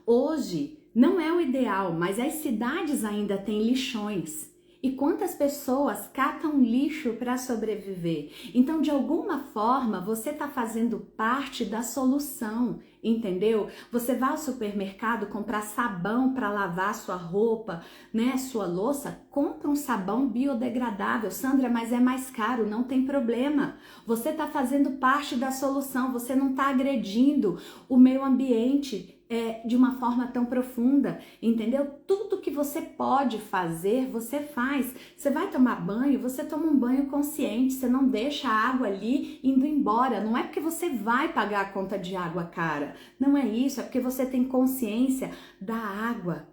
Hoje não é o ideal, mas as cidades ainda têm lixões. E quantas pessoas catam lixo para sobreviver? Então, de alguma forma, você está fazendo parte da solução, entendeu? Você vai ao supermercado comprar sabão para lavar sua roupa, né? Sua louça, compra um sabão biodegradável. Sandra, mas é mais caro, não tem problema. Você está fazendo parte da solução, você não está agredindo o meio ambiente de uma forma tão profunda, entendeu? Tudo que você pode fazer, você faz. Você vai tomar banho, você toma um banho consciente, você não deixa a água ali indo embora. Não é porque você vai pagar a conta de água cara, não é isso, é porque você tem consciência da água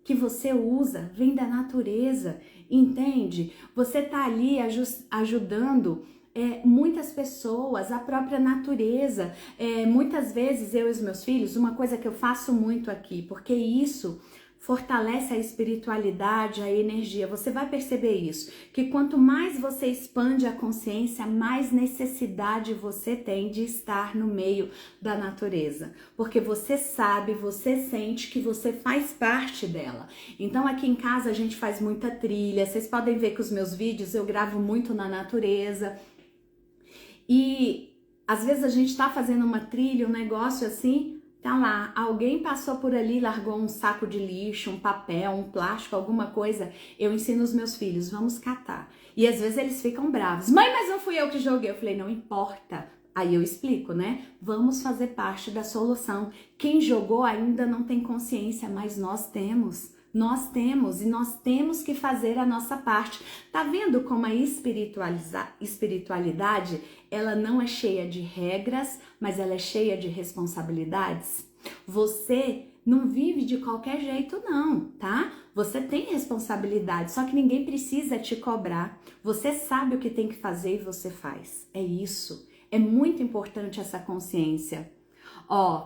que você usa, vem da natureza, entende? Você tá ali ajudando muitas pessoas, a própria natureza. Muitas vezes eu e os meus filhos, uma coisa que eu faço muito aqui, porque isso fortalece a espiritualidade, a energia. Você vai perceber isso, que quanto mais você expande a consciência, mais necessidade você tem de estar no meio da natureza, porque você sabe, você sente que você faz parte dela. Então aqui em casa a gente faz muita trilha, vocês podem ver que os meus vídeos eu gravo muito na natureza. E às vezes a gente tá fazendo uma trilha, um negócio assim, tá lá, alguém passou por ali, largou um saco de lixo, um papel, um plástico, alguma coisa. Eu ensino os meus filhos, vamos catar. E às vezes eles ficam bravos. Mãe, mas não fui eu que joguei. Eu falei, não importa. Aí eu explico, né? Vamos fazer parte da solução. Quem jogou ainda não tem consciência, mas nós temos. Nós temos e nós temos que fazer a nossa parte. Tá vendo como a espiritualidade, ela não é cheia de regras, mas ela é cheia de responsabilidades? Você não vive de qualquer jeito não, tá? Você tem responsabilidade, só que ninguém precisa te cobrar. Você sabe o que tem que fazer e você faz. É isso. É muito importante essa consciência. Ó,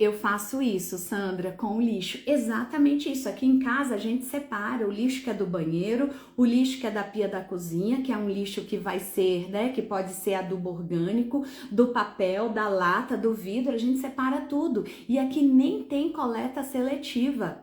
eu faço isso, Sandra, com o lixo. Exatamente isso. Aqui em casa a gente separa o lixo que é do banheiro, o lixo que é da pia da cozinha, que é um lixo que vai ser, né, que pode ser adubo orgânico, do papel, da lata, do vidro, a gente separa tudo. E aqui nem tem coleta seletiva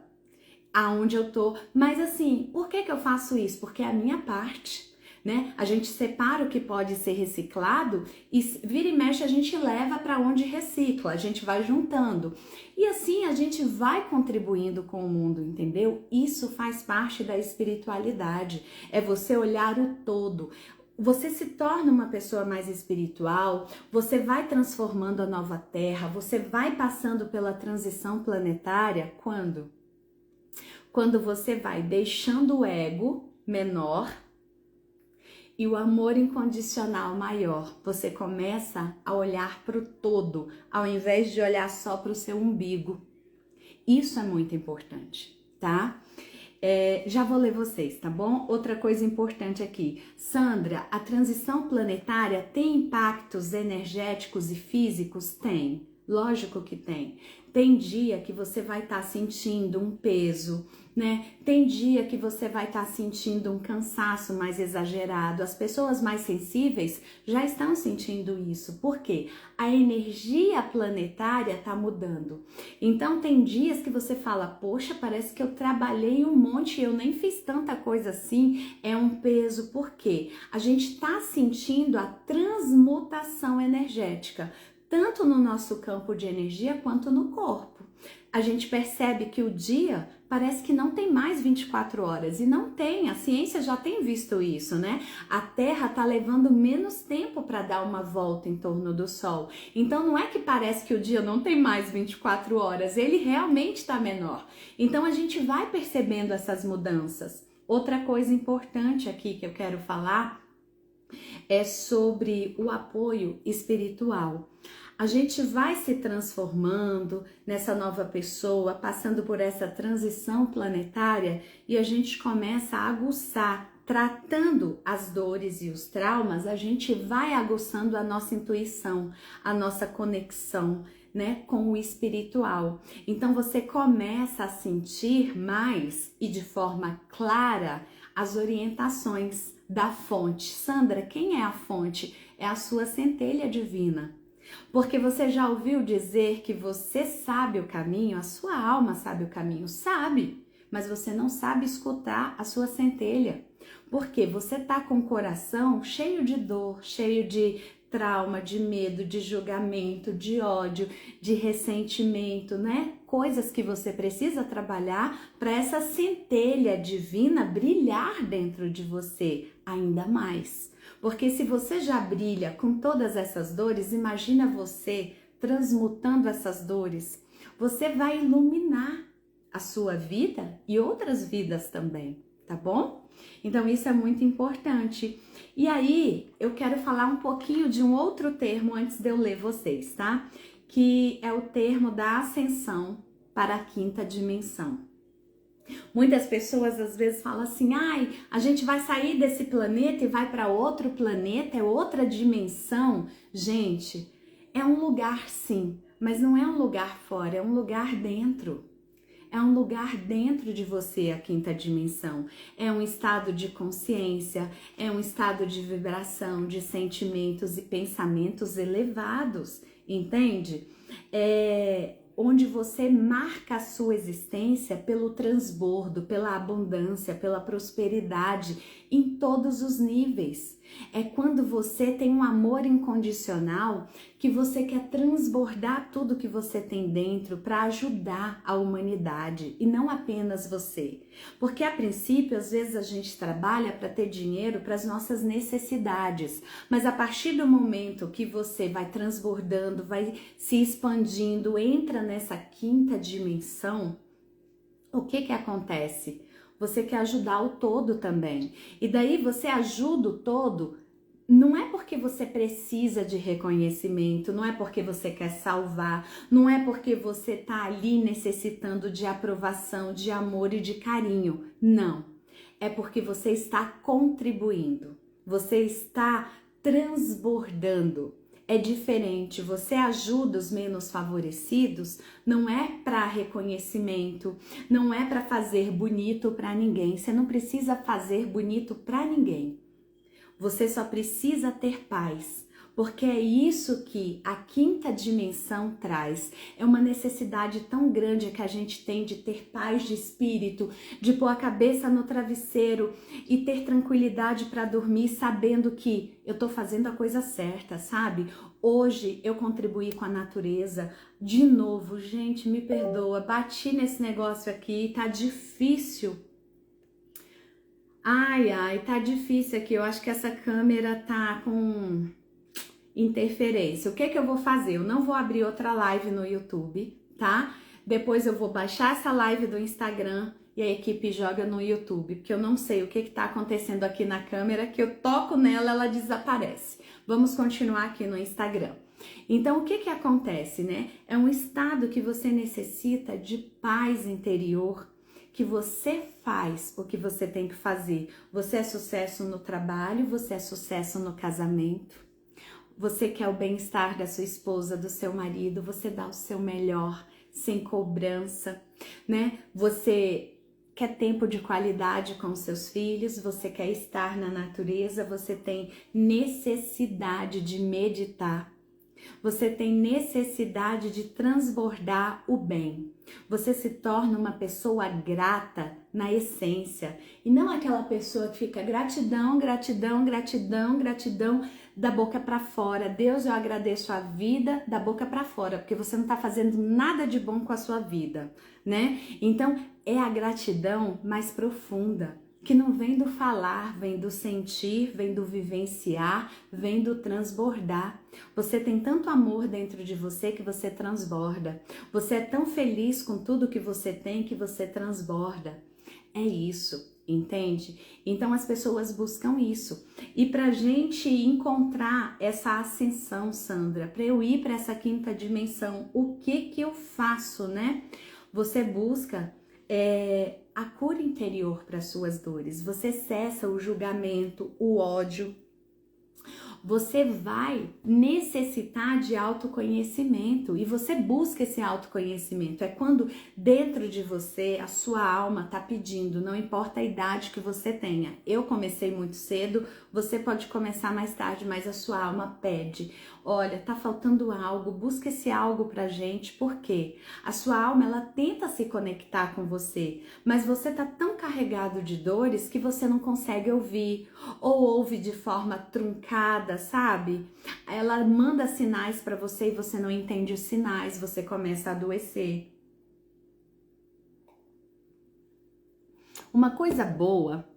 aonde eu tô. Mas assim, por que eu faço isso? Porque é a minha parte. Né? A gente separa o que pode ser reciclado e vira e mexe a gente leva para onde recicla, a gente vai juntando. E assim a gente vai contribuindo com o mundo, entendeu? Isso faz parte da espiritualidade, é você olhar o todo. Você se torna uma pessoa mais espiritual, você vai transformando a nova terra, você vai passando pela transição planetária quando? Quando você vai deixando o ego menor e o amor incondicional maior. Você começa a olhar para o todo, ao invés de olhar só para o seu umbigo. Isso é muito importante, tá? Já vou ler vocês, tá bom? Outra coisa importante aqui. Sandra, a transição planetária tem impactos energéticos e físicos? Tem. Lógico que tem. Tem dia que você vai estar sentindo um peso, né? Tem dia que você vai estar sentindo um cansaço mais exagerado. As pessoas mais sensíveis já estão sentindo isso. Por quê? A energia planetária está mudando. Então tem dias que você fala, poxa, parece que eu trabalhei um monte e eu nem fiz tanta coisa assim. É um peso. Por quê? A gente está sentindo a transmutação energética, tanto no nosso campo de energia quanto no corpo. A gente percebe que o dia parece que não tem mais 24 horas, e não tem, a ciência já tem visto isso, né? A Terra está levando menos tempo para dar uma volta em torno do Sol. Então não é que parece que o dia não tem mais 24 horas, ele realmente está menor. Então a gente vai percebendo essas mudanças. Outra coisa importante aqui que eu quero falar é sobre o apoio espiritual. A gente vai se transformando nessa nova pessoa, passando por essa transição planetária e a gente começa a aguçar, tratando as dores e os traumas, a gente vai aguçando a nossa intuição, a nossa conexão, né, com o espiritual. Então você começa a sentir mais e de forma clara as orientações da fonte. Sandra, quem é a fonte? É a sua centelha divina. Porque você já ouviu dizer que você sabe o caminho, a sua alma sabe o caminho? Sabe, mas você não sabe escutar a sua centelha. Porque você tá com o coração cheio de dor, cheio de trauma, de medo, de julgamento, de ódio, de ressentimento, né? Coisas que você precisa trabalhar para essa centelha divina brilhar dentro de você ainda mais. Porque se você já brilha com todas essas dores, imagina você transmutando essas dores. Você vai iluminar a sua vida e outras vidas também, tá bom? Então isso é muito importante. E aí eu quero falar um pouquinho de um outro termo antes de eu ler vocês, tá? Que é o termo da ascensão para a quinta dimensão. Muitas pessoas às vezes falam assim, ai, a gente vai sair desse planeta e vai para outro planeta, é outra dimensão. Gente, é um lugar sim, mas não é um lugar fora, é um lugar dentro. É um lugar dentro de você, a quinta dimensão. É um estado de consciência, é um estado de vibração, de sentimentos e pensamentos elevados, entende? Onde você marca a sua existência pelo transbordo, pela abundância, pela prosperidade em todos os níveis. É quando você tem um amor incondicional que você quer transbordar tudo que você tem dentro para ajudar a humanidade e não apenas você. Porque a princípio, às vezes a gente trabalha para ter dinheiro para as nossas necessidades, mas a partir do momento que você vai transbordando, vai se expandindo, entra nessa quinta dimensão, o que acontece? Você quer ajudar o todo também. E daí você ajuda o todo, não é porque você precisa de reconhecimento, não é porque você quer salvar, não é porque você tá ali necessitando de aprovação, de amor e de carinho. Não. É porque você está contribuindo. Você está transbordando. é diferente. Você ajuda os menos favorecidos, não é para reconhecimento, não é para fazer bonito para ninguém. Você não precisa fazer bonito para ninguém. Você só precisa ter paz. Porque é isso que a quinta dimensão traz. É uma necessidade tão grande que a gente tem de ter paz de espírito, de pôr a cabeça no travesseiro e ter tranquilidade para dormir, sabendo que eu tô fazendo a coisa certa, sabe? Hoje eu contribuí com a natureza. De novo, gente, me perdoa, bati nesse negócio aqui, tá difícil. Ai, tá difícil aqui. Eu acho que essa câmera tá com interferência. O que eu vou fazer? Eu não vou abrir outra live no YouTube, tá? Depois eu vou baixar essa live do Instagram e a equipe joga no YouTube, porque eu não sei o que tá acontecendo aqui na câmera, que eu toco nela, ela desaparece. Vamos continuar aqui no Instagram. Então, o que acontece, né? É um estado que você necessita de paz interior, que você faz o que você tem que fazer. Você é sucesso no trabalho, você é sucesso no casamento. Você quer o bem-estar da sua esposa, do seu marido, você dá o seu melhor, sem cobrança, né? Você quer tempo de qualidade com seus filhos, você quer estar na natureza, você tem necessidade de meditar. Você tem necessidade de transbordar o bem. Você se torna uma pessoa grata na essência e não aquela pessoa que fica gratidão, gratidão, gratidão, gratidão da boca para fora. Deus, eu agradeço a vida da boca para fora, porque você não está fazendo nada de bom com a sua vida, né? Então é a gratidão mais profunda, que não vem do falar, vem do sentir, vem do vivenciar, vem do transbordar. Você tem tanto amor dentro de você que você transborda. Você é tão feliz com tudo que você tem que você transborda. É isso, entende? Então as pessoas buscam isso. E pra gente encontrar essa ascensão, Sandra, para eu ir para essa quinta dimensão, o que eu faço, né? Você busca a cura interior para suas dores. Você cessa o julgamento, o ódio. Você vai necessitar de autoconhecimento e você busca esse autoconhecimento. É quando dentro de você a sua alma está pedindo, não importa a idade que você tenha. Eu comecei muito cedo, você pode começar mais tarde, mas a sua alma pede. Olha, tá faltando algo, busca esse algo pra gente, por quê? A sua alma, ela tenta se conectar com você, mas você tá tão carregado de dores que você não consegue ouvir, ou ouve de forma truncada, sabe? Ela manda sinais pra você e você não entende os sinais, você começa a adoecer. Uma coisa boa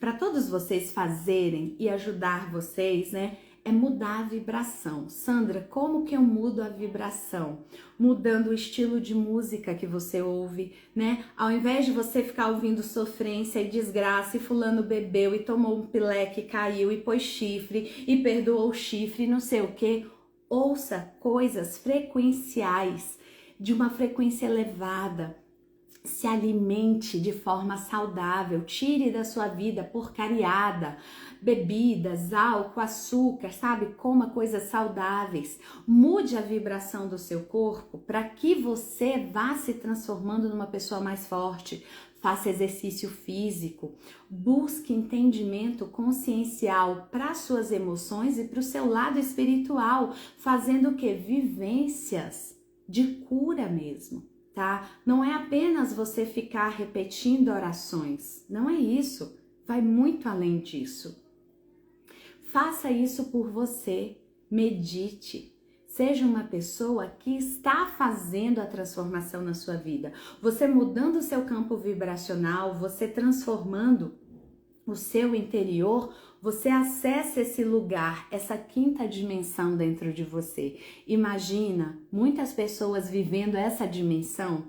para todos vocês fazerem e ajudar vocês, né? É mudar a vibração. Sandra, como que eu mudo a vibração? Mudando o estilo de música que você ouve, né? Ao invés de você ficar ouvindo sofrência e desgraça, e fulano bebeu e tomou um pileque, caiu e pôs chifre e perdoou o chifre, não sei o que, ouça coisas frequenciais, de uma frequência elevada. Se alimente de forma saudável, tire da sua vida porcariada, bebidas, álcool, açúcar, sabe? Coma coisas saudáveis. Mude a vibração do seu corpo para que você vá se transformando numa pessoa mais forte. Faça exercício físico, busque entendimento consciencial para suas emoções e para o seu lado espiritual, fazendo o que? Vivências de cura mesmo. Tá? Não é apenas você ficar repetindo orações, não é isso, vai muito além disso. Faça isso por você, medite, seja uma pessoa que está fazendo a transformação na sua vida. Você mudando o seu campo vibracional, você transformando o seu interior, você acessa esse lugar, essa quinta dimensão dentro de você. Imagina muitas pessoas vivendo essa dimensão,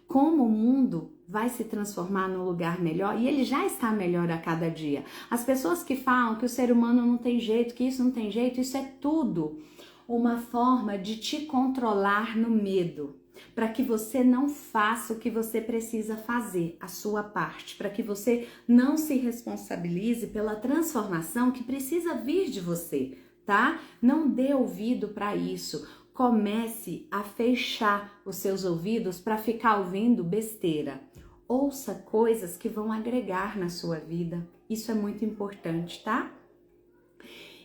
como o mundo vai se transformar num lugar melhor, e ele já está melhor a cada dia. As pessoas que falam que o ser humano não tem jeito, que isso não tem jeito, isso é tudo uma forma de te controlar no medo, para que você não faça o que você precisa fazer, a sua parte, para que você não se responsabilize pela transformação que precisa vir de você, tá? Não dê ouvido para isso. Comece a fechar os seus ouvidos para ficar ouvindo besteira. Ouça coisas que vão agregar na sua vida. Isso é muito importante, tá?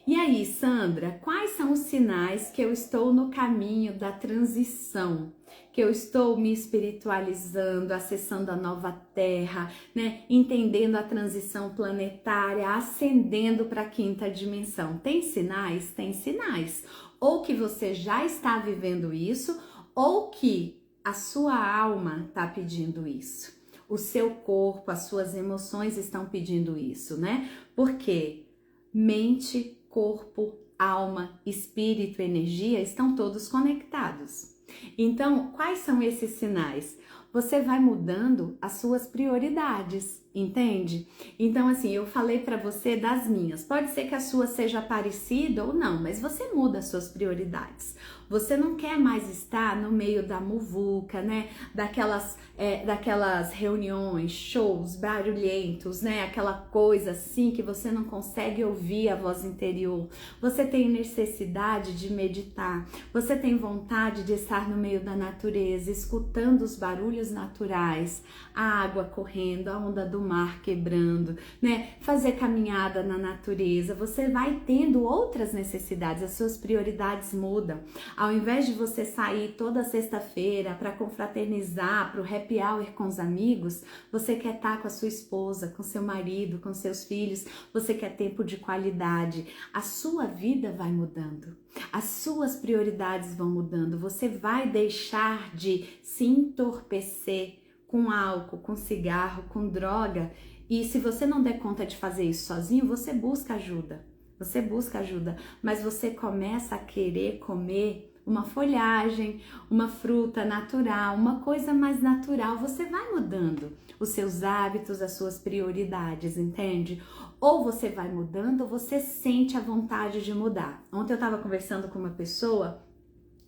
E aí, Sandra, quais são os sinais que eu estou no caminho da transição? Que eu estou me espiritualizando, acessando a nova terra, né? Entendendo a transição planetária, ascendendo para a quinta dimensão. Tem sinais? Tem sinais. Ou que você já está vivendo isso, ou que a sua alma está pedindo isso. O seu corpo, as suas emoções estão pedindo isso, né? Porque mente, corpo, alma, espírito, energia estão todos conectados. Então, quais são esses sinais? Você vai mudando as suas prioridades, entende? Então, assim, eu falei para você das minhas. Pode ser que a sua seja parecida ou não, mas você muda as suas prioridades. Você não quer mais estar no meio da muvuca, né? Daquelas reuniões, shows barulhentos, né? Aquela coisa assim que você não consegue ouvir a voz interior. Você tem necessidade de meditar. Você tem vontade de estar no meio da natureza, escutando os barulhos naturais, a água correndo, a onda do mar quebrando, né? Fazer caminhada na natureza. Você vai tendo outras necessidades, as suas prioridades mudam. Ao invés de você sair toda sexta-feira para confraternizar, para o happy hour com os amigos, você quer estar com a sua esposa, com seu marido, com seus filhos, você quer tempo de qualidade. A sua vida vai mudando, as suas prioridades vão mudando, você vai deixar de se entorpecer com álcool, com cigarro, com droga. E se você não der conta de fazer isso sozinho, você busca ajuda. Você busca ajuda, mas você começa a querer comer uma folhagem, uma fruta natural, uma coisa mais natural. Você vai mudando os seus hábitos, as suas prioridades, entende? Ou você vai mudando, ou você sente a vontade de mudar. Ontem eu estava conversando com uma pessoa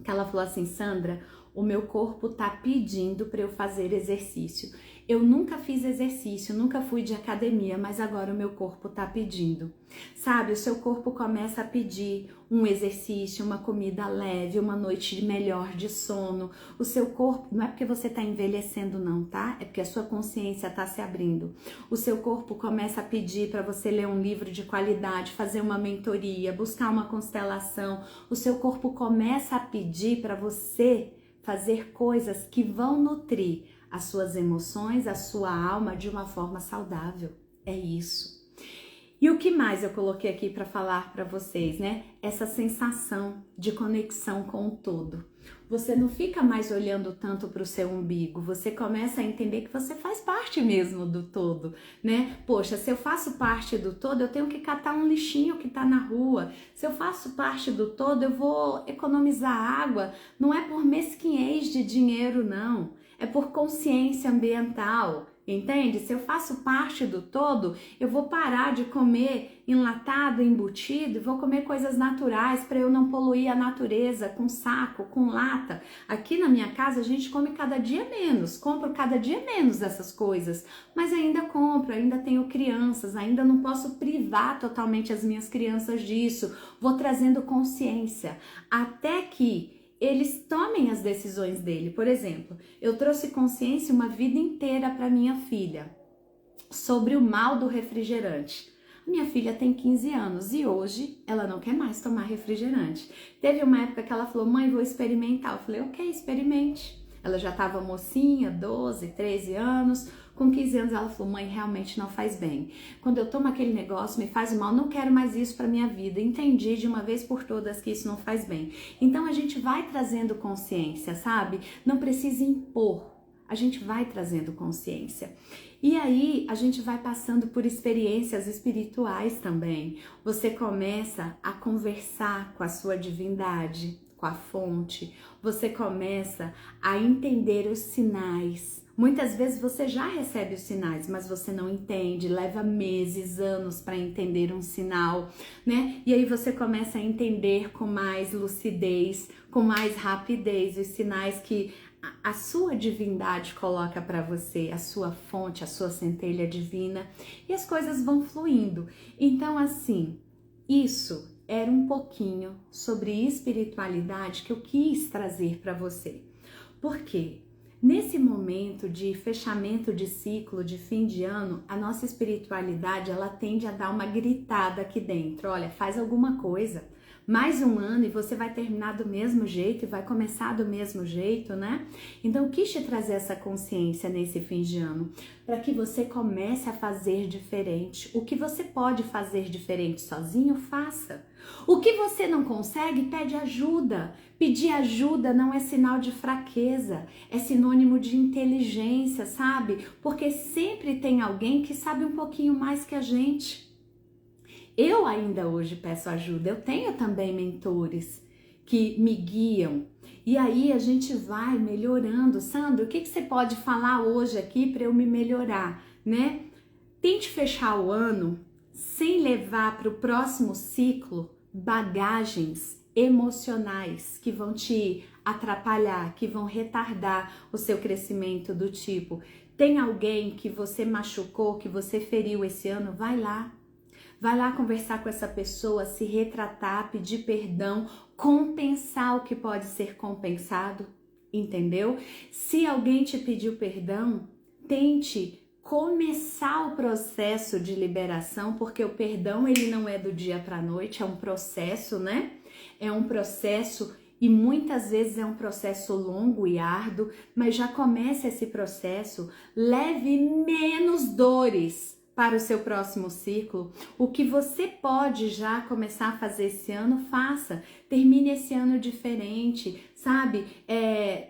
que ela falou assim: Sandra, o meu corpo tá pedindo para eu fazer exercício. Eu nunca fiz exercício, nunca fui de academia, mas agora o meu corpo tá pedindo. Sabe, o seu corpo começa a pedir um exercício, uma comida leve, uma noite melhor de sono. O seu corpo, não é porque você tá envelhecendo não, tá? É porque a sua consciência tá se abrindo. O seu corpo começa a pedir para você ler um livro de qualidade, fazer uma mentoria, buscar uma constelação. O seu corpo começa a pedir para você fazer coisas que vão nutrir as suas emoções, a sua alma de uma forma saudável. É isso. E o que mais eu coloquei aqui para falar para vocês, né? Essa sensação de conexão com o todo. Você não fica mais olhando tanto para o seu umbigo, você começa a entender que você faz parte mesmo do todo, né? Poxa, se eu faço parte do todo, eu tenho que catar um lixinho que tá na rua. Se eu faço parte do todo, eu vou economizar água. Não é por mesquinhez de dinheiro, não. É por consciência ambiental. Entende? Se eu faço parte do todo, eu vou parar de comer enlatado, embutido, e vou comer coisas naturais para eu não poluir a natureza com saco, com lata. Aqui na minha casa a gente come cada dia menos, compro cada dia menos dessas coisas, mas ainda compro, ainda tenho crianças, ainda não posso privar totalmente as minhas crianças disso. Vou trazendo consciência até que eles tomem as decisões dele. Por exemplo, eu trouxe consciência uma vida inteira para minha filha sobre o mal do refrigerante. Minha filha tem 15 anos e hoje ela não quer mais tomar refrigerante. Teve uma época que ela falou: mãe, vou experimentar. Eu falei: ok, experimente. Ela já estava mocinha, 12, 13 anos. Com 15 anos ela falou: mãe, realmente não faz bem. Quando eu tomo aquele negócio, me faz mal, não quero mais isso para minha vida. Entendi de uma vez por todas que isso não faz bem. Então a gente vai trazendo consciência, sabe? Não precisa impor, a gente vai trazendo consciência. E aí a gente vai passando por experiências espirituais também. Você começa a conversar com a sua divindade, com a fonte. Você começa a entender os sinais. Muitas vezes você já recebe os sinais, mas você não entende, leva meses, anos para entender um sinal, né? E aí você começa a entender com mais lucidez, com mais rapidez os sinais que a sua divindade coloca para você, a sua fonte, a sua centelha divina, e as coisas vão fluindo. Então, assim, isso era um pouquinho sobre espiritualidade que eu quis trazer para você. Por quê? Nesse momento de fechamento de ciclo, de fim de ano, a nossa espiritualidade, ela tende a dar uma gritada aqui dentro. Olha, faz alguma coisa. Mais um ano e você vai terminar do mesmo jeito e vai começar do mesmo jeito, né? Então, eu quis te trazer essa consciência nesse fim de ano, para que você comece a fazer diferente. O que você pode fazer diferente sozinho, faça. O que você não consegue, pede ajuda. Pedir ajuda não é sinal de fraqueza, é sinônimo de inteligência, sabe? Porque sempre tem alguém que sabe um pouquinho mais que a gente. Eu ainda hoje peço ajuda, eu tenho também mentores que me guiam. E aí a gente vai melhorando. Sandra, o que você pode falar hoje aqui para eu me melhorar, né? Tente fechar o ano sem levar para o próximo ciclo bagagens emocionais que vão te atrapalhar, que vão retardar o seu crescimento, do tipo, tem alguém que você machucou, que você feriu esse ano, vai lá. Vai lá conversar com essa pessoa, se retratar, pedir perdão, compensar o que pode ser compensado, entendeu? Se alguém te pediu perdão, tente começar o processo de liberação, porque o perdão ele não é do dia para a noite, é um processo, né? É um processo e muitas vezes é um processo longo e árduo, mas já começa esse processo, leve menos dores para o seu próximo ciclo. O que você pode já começar a fazer esse ano, faça. Termine esse ano diferente, sabe?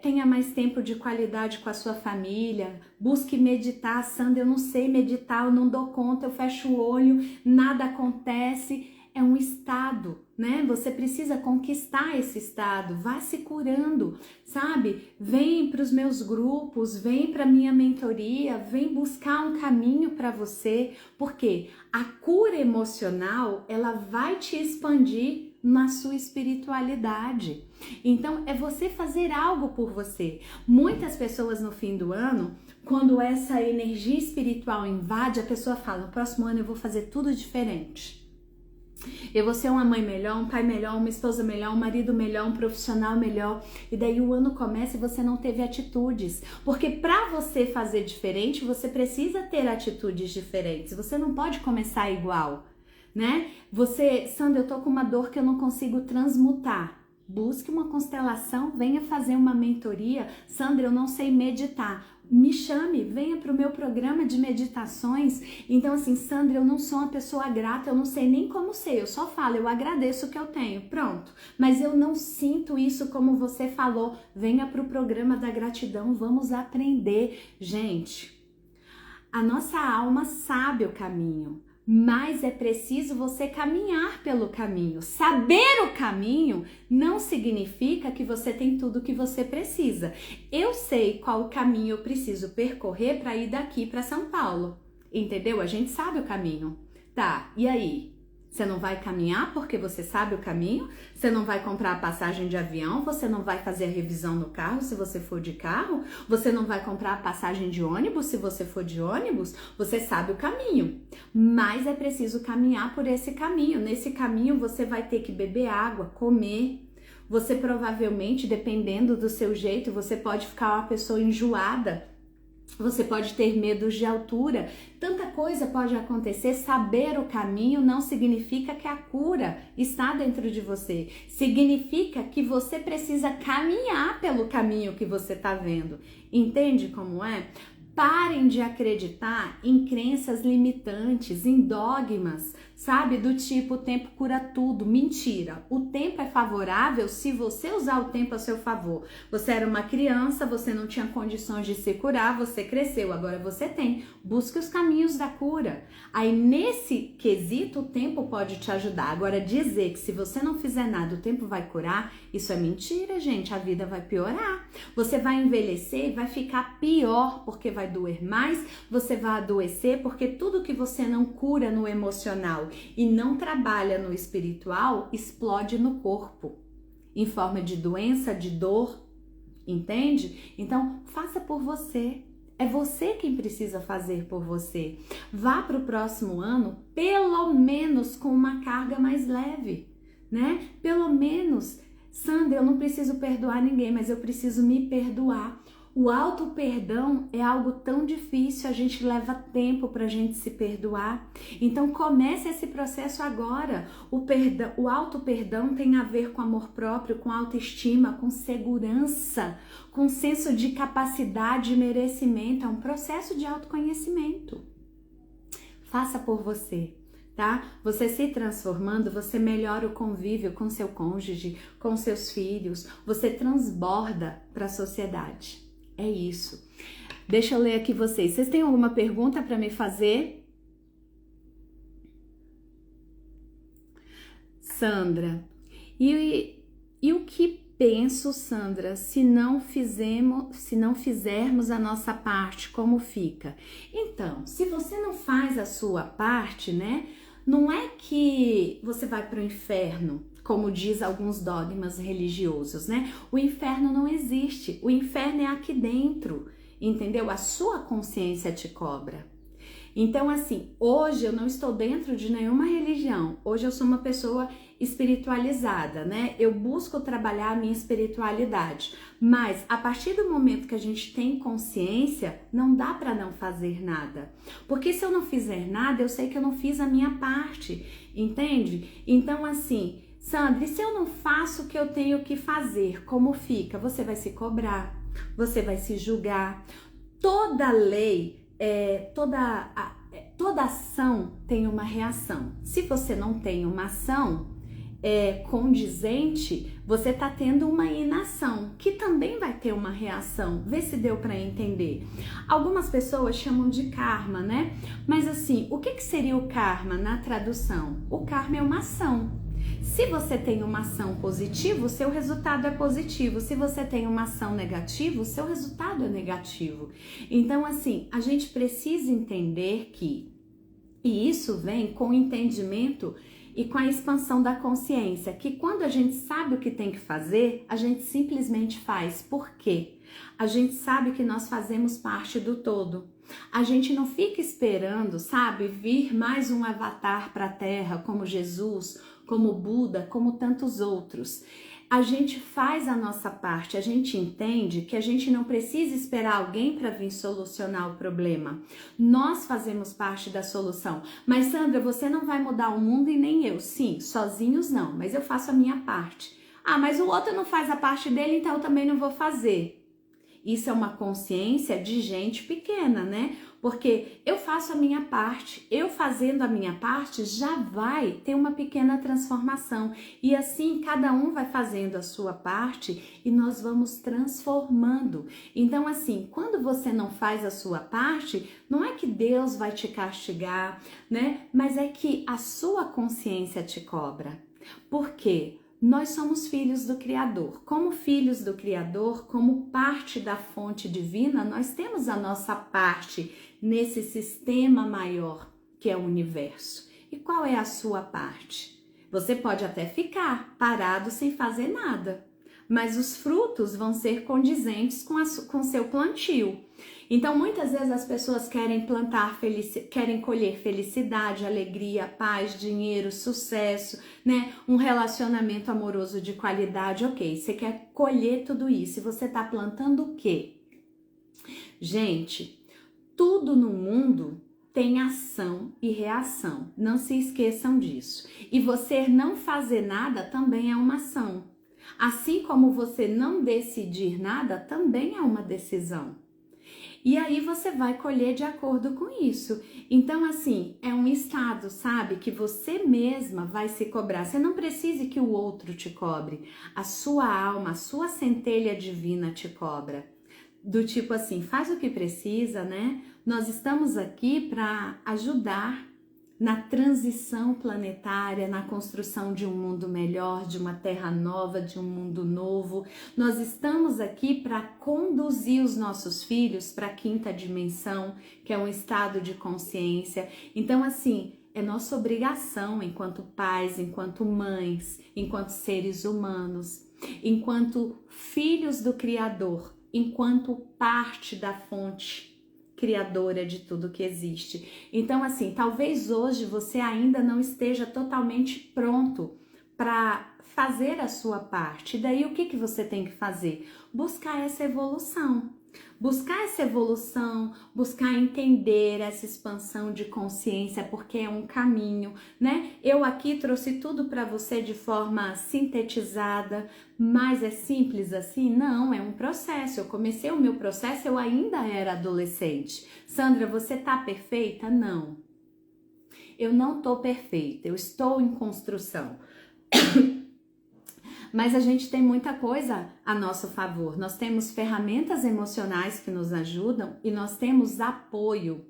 Tenha mais tempo de qualidade com a sua família. Busque meditar. Sandra, eu não sei meditar, eu não dou conta, eu fecho o olho, nada acontece. É um estado, né? Você precisa conquistar esse estado, vá se curando, sabe? Vem para os meus grupos, vem para minha mentoria, vem buscar um caminho para você, porque a cura emocional, ela vai te expandir na sua espiritualidade. Então, é você fazer algo por você. Muitas pessoas no fim do ano, quando essa energia espiritual invade, a pessoa fala, no próximo ano eu vou fazer tudo diferente. Eu vou ser uma mãe melhor, um pai melhor, uma esposa melhor, um marido melhor, um profissional melhor. E daí o ano começa e você não teve atitudes. Porque para você fazer diferente, você precisa ter atitudes diferentes. Você não pode começar igual, né? Sandra, eu tô com uma dor que eu não consigo transmutar. Busque uma constelação, venha fazer uma mentoria. Sandra, eu não sei meditar. Me chame, venha para o meu programa de meditações. Então assim, Sandra, eu não sou uma pessoa grata, eu não sei nem como ser, eu só falo, eu agradeço o que eu tenho, pronto. Mas eu não sinto isso como você falou, venha para o programa da gratidão, vamos aprender. Gente, a nossa alma sabe o caminho, mas é preciso você caminhar pelo caminho. Saber o caminho não significa que você tem tudo que você precisa. Eu sei qual caminho eu preciso percorrer para ir daqui para São Paulo, entendeu? A gente sabe o caminho. Tá, e aí? Você não vai caminhar porque você sabe o caminho? Você não vai comprar a passagem de avião? Você não vai fazer a revisão no carro se você for de carro? Você não vai comprar a passagem de ônibus se você for de ônibus? Você sabe o caminho, mas é preciso caminhar por esse caminho. Nesse caminho você vai ter que beber água, comer. Você provavelmente, dependendo do seu jeito, você pode ficar uma pessoa enjoada. Você pode ter medos de altura, tanta coisa pode acontecer. Saber o caminho não significa que a cura está dentro de você, significa que você precisa caminhar pelo caminho que você está vendo. Entende como é? Parem de acreditar em crenças limitantes, em dogmas, sabe? Do tipo, o tempo cura tudo. Mentira! O tempo é favorável se você usar o tempo a seu favor. Você era uma criança, você não tinha condições de se curar, você cresceu, agora você tem. Busque os caminhos da cura. Aí, nesse quesito, o tempo pode te ajudar. Agora, dizer que se você não fizer nada, o tempo vai curar, isso é mentira, gente. A vida vai piorar. Você vai envelhecer e vai ficar pior, porque vai doer mais, você vai adoecer, porque tudo que você não cura no emocional e não trabalha no espiritual, explode no corpo, em forma de doença, de dor, entende? Então, faça por você. É você quem precisa fazer por você. Vá para o próximo ano, pelo menos com uma carga mais leve. né? Pelo menos, Sandra, eu não preciso perdoar ninguém, mas eu preciso me perdoar. O auto-perdão é algo tão difícil, a gente leva tempo para a gente se perdoar. Então comece esse processo agora. O auto-perdão tem a ver com amor próprio, com autoestima, com segurança, com senso de capacidade e merecimento. É um processo de autoconhecimento. Faça por você. Tá? Você se transformando, você melhora o convívio com seu cônjuge, com seus filhos, você transborda para a sociedade. É isso. Deixa eu ler aqui vocês. Vocês têm alguma pergunta para me fazer? Sandra, e o que penso, Sandra, se não fizermos a nossa parte, como fica? Então, se você não faz a sua parte, né? Não é que você vai para o inferno, como diz alguns dogmas religiosos, né? O inferno não existe, o inferno é aqui dentro, entendeu? A sua consciência te cobra. Então, assim, hoje eu não estou dentro de nenhuma religião, hoje eu sou uma pessoa espiritualizada, né? Eu busco trabalhar a minha espiritualidade, mas a partir do momento que a gente tem consciência, não dá para não fazer nada, porque se eu não fizer nada, eu sei que eu não fiz a minha parte, entende? Então, assim, Sandra, e se eu não faço o que eu tenho que fazer, como fica? Você vai se cobrar, você vai se julgar. Toda lei, toda ação tem uma reação. Se você não tem uma ação condizente, você está tendo uma inação, que também vai ter uma reação. Vê se deu para entender. Algumas pessoas chamam de karma, né? Mas assim, o que seria o karma na tradução? O karma é uma ação. Se você tem uma ação positiva, o seu resultado é positivo. Se você tem uma ação negativa, o seu resultado é negativo. Então, assim, a gente precisa entender e isso vem com o entendimento e com a expansão da consciência, que quando a gente sabe o que tem que fazer, a gente simplesmente faz. Por quê? A gente sabe que nós fazemos parte do todo. A gente não fica esperando, sabe, vir mais um avatar para a Terra, como Jesus, como Buda, como tantos outros. A gente faz a nossa parte, a gente entende que a gente não precisa esperar alguém para vir solucionar o problema. Nós fazemos parte da solução. Mas Sandra, você não vai mudar o mundo e nem eu. Sim, sozinhos não, mas eu faço a minha parte. Ah, mas o outro não faz a parte dele, então eu também não vou fazer. Isso é uma consciência de gente pequena, né? Porque eu faço a minha parte, eu fazendo a minha parte já vai ter uma pequena transformação. E assim cada um vai fazendo a sua parte e nós vamos transformando. Então assim, quando você não faz a sua parte, não é que Deus vai te castigar, né? Mas é que a sua consciência te cobra. Por quê? Nós somos filhos do Criador. Como filhos do Criador, como parte da fonte divina, nós temos a nossa parte nesse sistema maior que é o universo. E qual é a sua parte? Você pode até ficar parado sem fazer nada, mas os frutos vão ser condizentes com seu plantio. Então, muitas vezes as pessoas querem querem colher felicidade, alegria, paz, dinheiro, sucesso, né? Um relacionamento amoroso de qualidade, ok. Você quer colher tudo isso e você tá plantando o quê? Gente, tudo no mundo tem ação e reação. Não se esqueçam disso. E você não fazer nada também é uma ação. Assim como você não decidir nada também é uma decisão. E aí você vai colher de acordo com isso. Então, assim, é um estado, sabe? Que você mesma vai se cobrar. Você não precisa que o outro te cobre. A sua alma, a sua centelha divina te cobra. Do tipo assim, faz o que precisa, né? Nós estamos aqui para ajudar na transição planetária, na construção de um mundo melhor, de uma terra nova, de um mundo novo. Nós estamos aqui para conduzir os nossos filhos para a quinta dimensão, que é um estado de consciência. Então, assim, é nossa obrigação enquanto pais, enquanto mães, enquanto seres humanos, enquanto filhos do Criador, enquanto parte da fonte criadora de tudo que existe. Então, assim, talvez hoje você ainda não esteja totalmente pronto para fazer a sua parte. E daí o que você tem que fazer? Buscar essa evolução. Buscar essa evolução, buscar entender essa expansão de consciência, porque é um caminho, né? Eu aqui trouxe tudo para você de forma sintetizada, mas é simples assim? Não, é um processo. Eu comecei o meu processo, eu ainda era adolescente. Sandra, você tá perfeita? Não. Eu não tô perfeita, eu estou em construção. Mas a gente tem muita coisa a nosso favor. Nós temos ferramentas emocionais que nos ajudam e nós temos apoio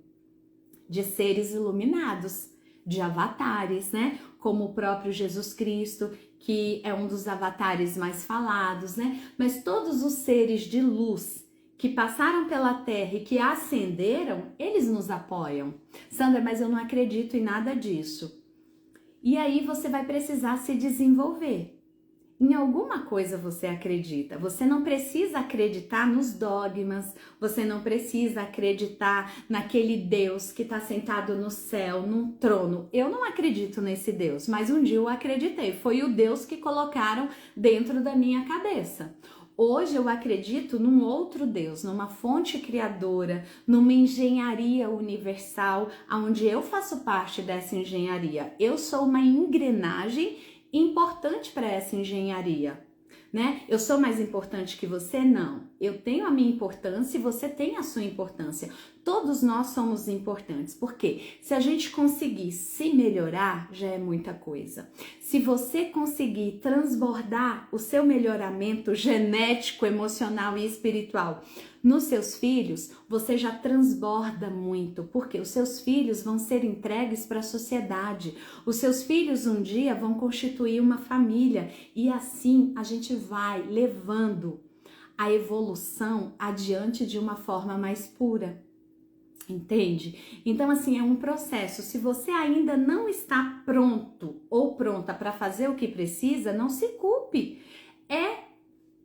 de seres iluminados, de avatares, né? Como o próprio Jesus Cristo, que é um dos avatares mais falados, né? Mas todos os seres de luz que passaram pela Terra e que ascenderam, eles nos apoiam. Sandra, mas eu não acredito em nada disso. E aí você vai precisar se desenvolver. Em alguma coisa você acredita. Você não precisa acreditar nos dogmas, você não precisa acreditar naquele Deus que está sentado no céu, num trono. Eu não acredito nesse Deus, mas um dia eu acreditei. Foi o Deus que colocaram dentro da minha cabeça. Hoje eu acredito num outro Deus, numa fonte criadora, numa engenharia universal, onde eu faço parte dessa engenharia. Eu sou uma engrenagem importante para essa engenharia, né? Eu sou mais importante que você? Não. Eu tenho a minha importância e você tem a sua importância. Todos nós somos importantes, porque se a gente conseguir se melhorar, já é muita coisa. Se você conseguir transbordar o seu melhoramento genético, emocional e espiritual nos seus filhos, você já transborda muito, porque os seus filhos vão ser entregues para a sociedade. Os seus filhos um dia vão constituir uma família e assim a gente vai levando a evolução adiante de uma forma mais pura. Entende? Então, assim, é um processo. Se você ainda não está pronto ou pronta para fazer o que precisa, não se culpe. É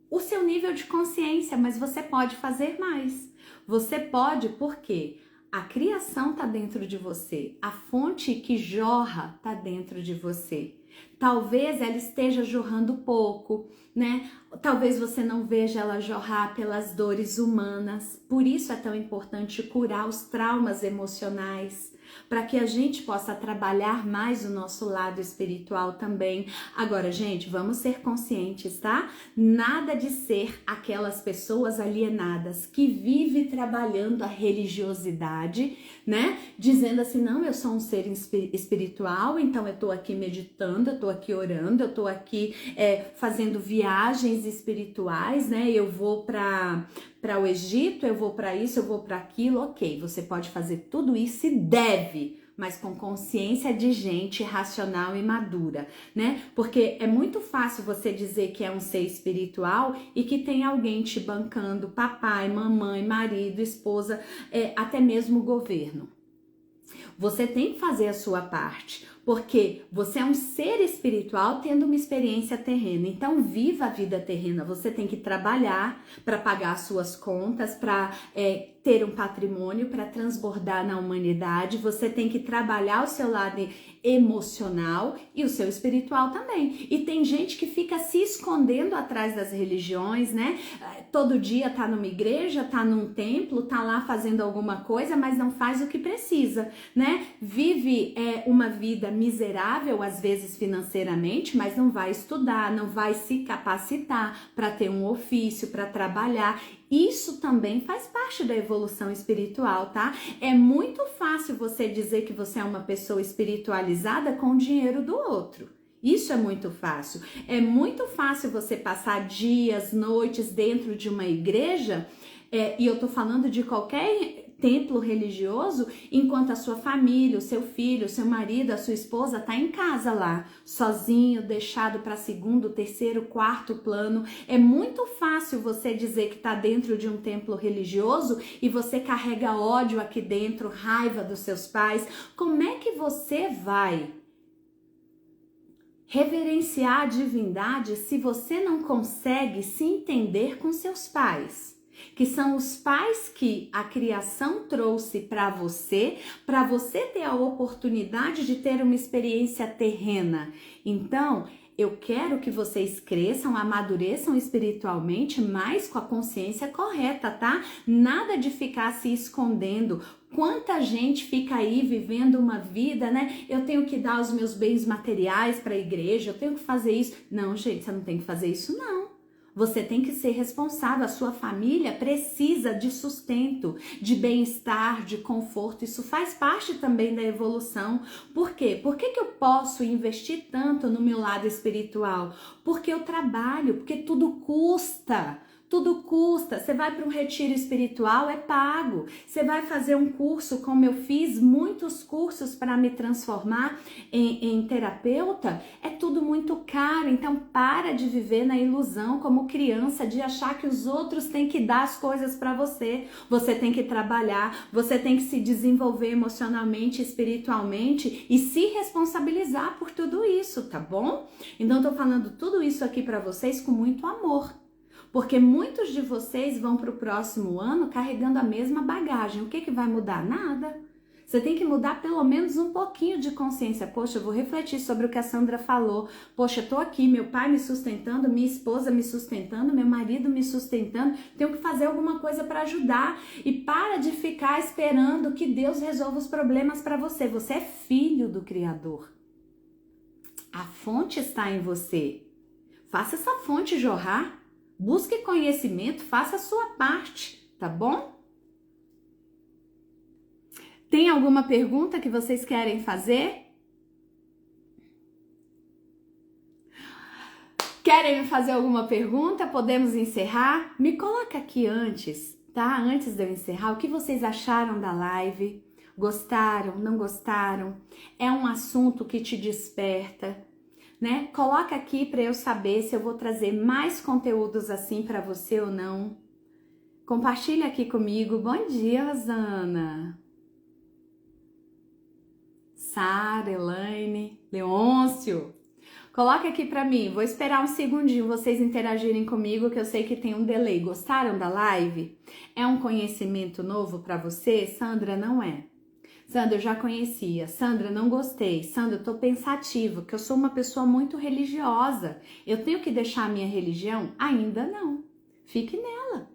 o seu nível de consciência, mas você pode fazer mais. Você pode, porque a criação está dentro de você, a fonte que jorra está dentro de você. Talvez ela esteja jorrando pouco, né? Talvez você não veja ela jorrar pelas dores humanas. Por isso é tão importante curar os traumas emocionais, para que a gente possa trabalhar mais o nosso lado espiritual também. Agora, gente, vamos ser conscientes, tá? Nada de ser aquelas pessoas alienadas que vivem trabalhando a religiosidade, né? Dizendo assim, não, eu sou um ser espiritual, então eu tô aqui meditando, eu tô aqui orando, eu tô aqui fazendo viagens espirituais, né? Eu vou para o Egito, eu vou para isso, eu vou para aquilo. Ok, você pode fazer tudo isso e deve, mas com consciência de gente racional e madura, né? Porque é muito fácil você dizer que é um ser espiritual e que tem alguém te bancando, papai, mamãe, marido, esposa, até mesmo o governo. Você tem que fazer a sua parte, porque você é um ser espiritual tendo uma experiência terrena. Então, viva a vida terrena. Você tem que trabalhar para pagar as suas contas, para ter um patrimônio, para transbordar na humanidade. Você tem que trabalhar o seu lado emocional e o seu espiritual também. E tem gente que fica se escondendo atrás das religiões, né? Todo dia tá numa igreja, tá num templo, tá lá fazendo alguma coisa, mas não faz o que precisa, né? Vive uma vida miserável, às vezes financeiramente, mas não vai estudar, não vai se capacitar para ter um ofício, para trabalhar. Isso também faz parte da evolução espiritual, tá? É muito fácil você dizer que você é uma pessoa espiritualizada com o dinheiro do outro. Isso é muito fácil. É muito fácil você passar dias, noites dentro de uma igreja, e eu tô falando de qualquer templo religioso, enquanto a sua família, o seu filho, o seu marido, a sua esposa tá em casa lá, sozinho, deixado para segundo, terceiro, quarto plano. É muito fácil você dizer que tá dentro de um templo religioso e você carrega ódio aqui dentro, raiva dos seus pais. Como é que você vai reverenciar a divindade se você não consegue se entender com seus pais? Que são os pais que a criação trouxe para você ter a oportunidade de ter uma experiência terrena. Então, Eu quero que vocês cresçam, amadureçam espiritualmente, mas com a consciência correta, tá? Nada de ficar se escondendo. Quanta gente fica aí vivendo uma vida, né? Eu tenho que dar os meus bens materiais para a igreja, eu tenho que fazer isso. Não, gente, você não tem que fazer isso, não. Você tem que ser responsável, a sua família precisa de sustento, de bem-estar, de conforto, isso faz parte também da evolução. Por quê? Por que eu posso investir tanto no meu lado espiritual? Porque eu trabalho, porque tudo custa. Tudo custa. Você vai para um retiro espiritual, é pago. Você vai fazer um curso, como eu fiz muitos cursos para me transformar em terapeuta, é tudo muito caro. Então para de viver na ilusão como criança de achar que os outros têm que dar as coisas para você. Você tem que trabalhar, você tem que se desenvolver emocionalmente, espiritualmente e se responsabilizar por tudo isso, tá bom? Então eu tô falando tudo isso aqui para vocês com muito amor. Porque muitos de vocês vão para o próximo ano carregando a mesma bagagem. O que vai mudar? Nada. Você tem que mudar pelo menos um pouquinho de consciência. Poxa, eu vou refletir sobre o que a Sandra falou. Poxa, eu tô aqui, meu pai me sustentando, minha esposa me sustentando, meu marido me sustentando. Tenho que fazer alguma coisa para ajudar. E para de ficar esperando que Deus resolva os problemas para você. Você é filho do Criador. A fonte está em você. Faça essa fonte jorrar. Busque conhecimento, faça a sua parte, tá bom? Tem alguma pergunta que vocês querem fazer? Querem me fazer alguma pergunta? Podemos encerrar? Me coloca aqui antes, tá? Antes de eu encerrar, o que vocês acharam da live? Gostaram? Não gostaram? É um assunto que te desperta? Né? Coloca aqui para eu saber se eu vou trazer mais conteúdos assim para você ou não. Compartilha aqui comigo. Bom dia, Rosana. Sara, Elaine, Leôncio. Coloca aqui para mim. Vou esperar um segundinho vocês interagirem comigo, que eu sei que tem um delay. Gostaram da live? É um conhecimento novo para você? Sandra, não é. Sandra, eu já conhecia. Sandra, não gostei. Sandra, eu tô pensativa, porque eu sou uma pessoa muito religiosa. Eu tenho que deixar a minha religião? Ainda não. Fique nela.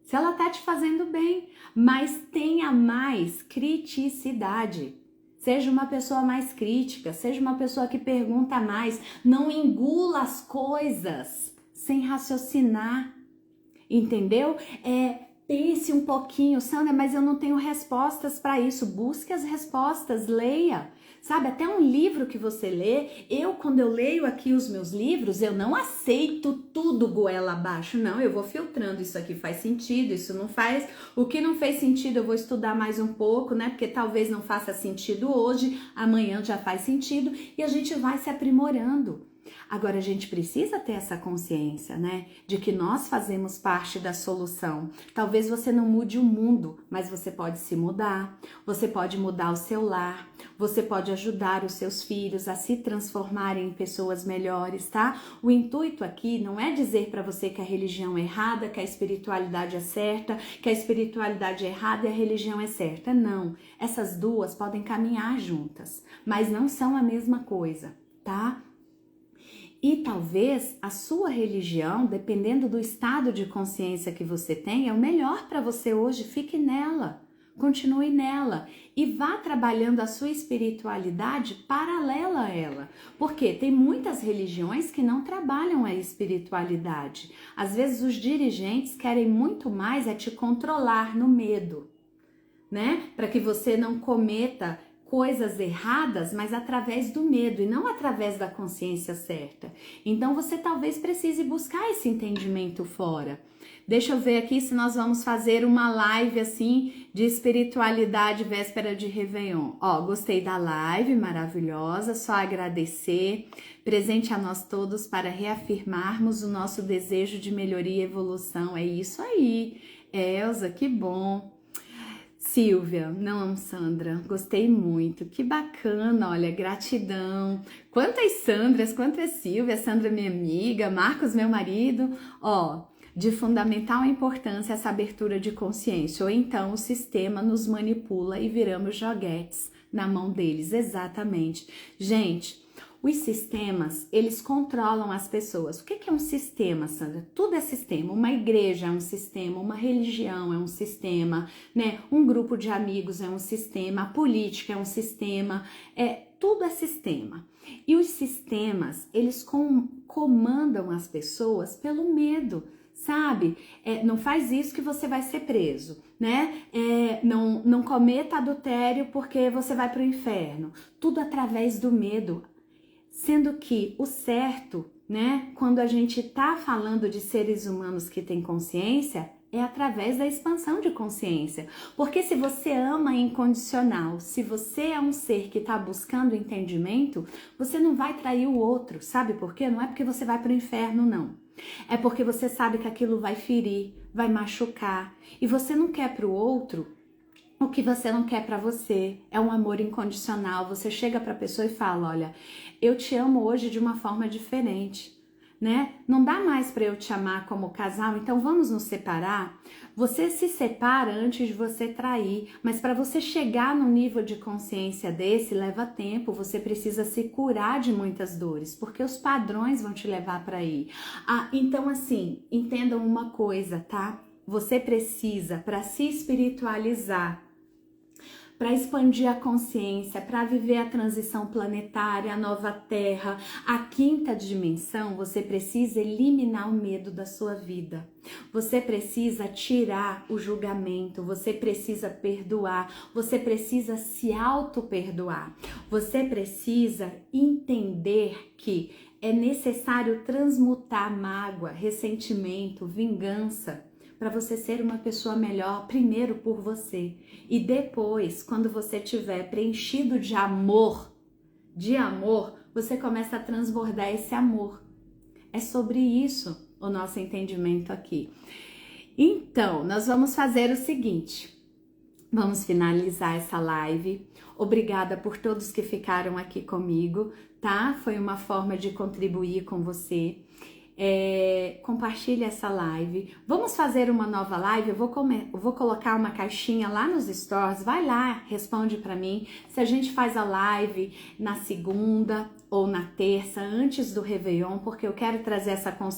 Se ela tá te fazendo bem. Mas tenha mais criticidade. Seja uma pessoa mais crítica. Seja uma pessoa que pergunta mais. Não engula as coisas sem raciocinar. Entendeu? Pense um pouquinho, Sandra, mas eu não tenho respostas para isso. Busque as respostas, leia. Sabe, até um livro que você lê, quando eu leio aqui os meus livros, eu não aceito tudo goela abaixo. Não, eu vou filtrando, isso aqui faz sentido, isso não faz. O que não fez sentido eu vou estudar mais um pouco, né? Porque talvez não faça sentido hoje, amanhã já faz sentido e a gente vai se aprimorando. Agora a gente precisa ter essa consciência, né? De que nós fazemos parte da solução. Talvez você não mude o mundo, mas você pode se mudar. Você pode mudar o seu lar. Você pode ajudar os seus filhos a se transformarem em pessoas melhores, tá? O intuito aqui não é dizer para você que a religião é errada, que a espiritualidade é certa, que a espiritualidade é errada e a religião é certa. Não. Essas duas podem caminhar juntas, mas não são a mesma coisa, tá? E talvez a sua religião, dependendo do estado de consciência que você tem, é o melhor para você hoje. Fique nela, continue nela e vá trabalhando a sua espiritualidade paralela a ela. Porque tem muitas religiões que não trabalham a espiritualidade. Às vezes os dirigentes querem muito mais te controlar no medo, né? Para que você não cometa coisas erradas, mas através do medo e não através da consciência certa. Então você talvez precise buscar esse entendimento fora. Deixa eu ver aqui se nós vamos fazer uma live assim de espiritualidade véspera de Réveillon. Ó, gostei da live, maravilhosa, só agradecer. Presente a nós todos para reafirmarmos o nosso desejo de melhoria e evolução. É isso aí. Elza, que bom. Silvia, não, Sandra, gostei muito, que bacana, olha, gratidão. Quantas Sandras, quantas Silvia, Sandra minha amiga, Marcos meu marido, ó, de fundamental importância essa abertura de consciência, ou então o sistema nos manipula e viramos joguetes na mão deles, exatamente. Gente, Os sistemas, eles controlam as pessoas. O que é um sistema, Sandra? Tudo é sistema. Uma igreja é um sistema, uma religião é um sistema, né? Um grupo de amigos é um sistema, a política é um sistema, tudo é sistema. E os sistemas, eles comandam as pessoas pelo medo, sabe? Não faz isso que você vai ser preso, né? Não cometa adultério porque você vai para o inferno. Tudo através do medo. Sendo que o certo, né? Quando a gente tá falando de seres humanos que têm consciência, é através da expansão de consciência. Porque se você ama incondicional, se você é um ser que está buscando entendimento, você não vai trair o outro, sabe por quê? Não é porque você vai para o inferno, não. É porque você sabe que aquilo vai ferir, vai machucar. E você não quer para o outro o que você não quer para você. É um amor incondicional. Você chega para a pessoa e fala, olha, eu te amo hoje de uma forma diferente. Né? Não dá mais para eu te amar como casal, então vamos nos separar? Você se separa antes de você trair, mas para você chegar num nível de consciência desse, leva tempo, você precisa se curar de muitas dores, porque os padrões vão te levar para aí. Então assim, entendam uma coisa, tá? Você precisa, para se espiritualizar, para expandir a consciência, para viver a transição planetária, a nova Terra, a quinta dimensão, você precisa eliminar o medo da sua vida. Você precisa tirar o julgamento, você precisa perdoar, você precisa se auto-perdoar. Você precisa entender que é necessário transmutar mágoa, ressentimento, vingança, para você ser uma pessoa melhor, primeiro por você. E depois, quando você estiver preenchido de amor, você começa a transbordar esse amor. É sobre isso o nosso entendimento aqui. Então, nós vamos fazer o seguinte. Vamos finalizar essa live. Obrigada por todos que ficaram aqui comigo, tá? Foi uma forma de contribuir com você. Compartilhe essa live. Vamos fazer uma nova live. Eu vou colocar uma caixinha lá nos stories. Vai lá, responde para mim se a gente faz a live na segunda ou na terça, antes do Réveillon, porque eu quero trazer essa consciência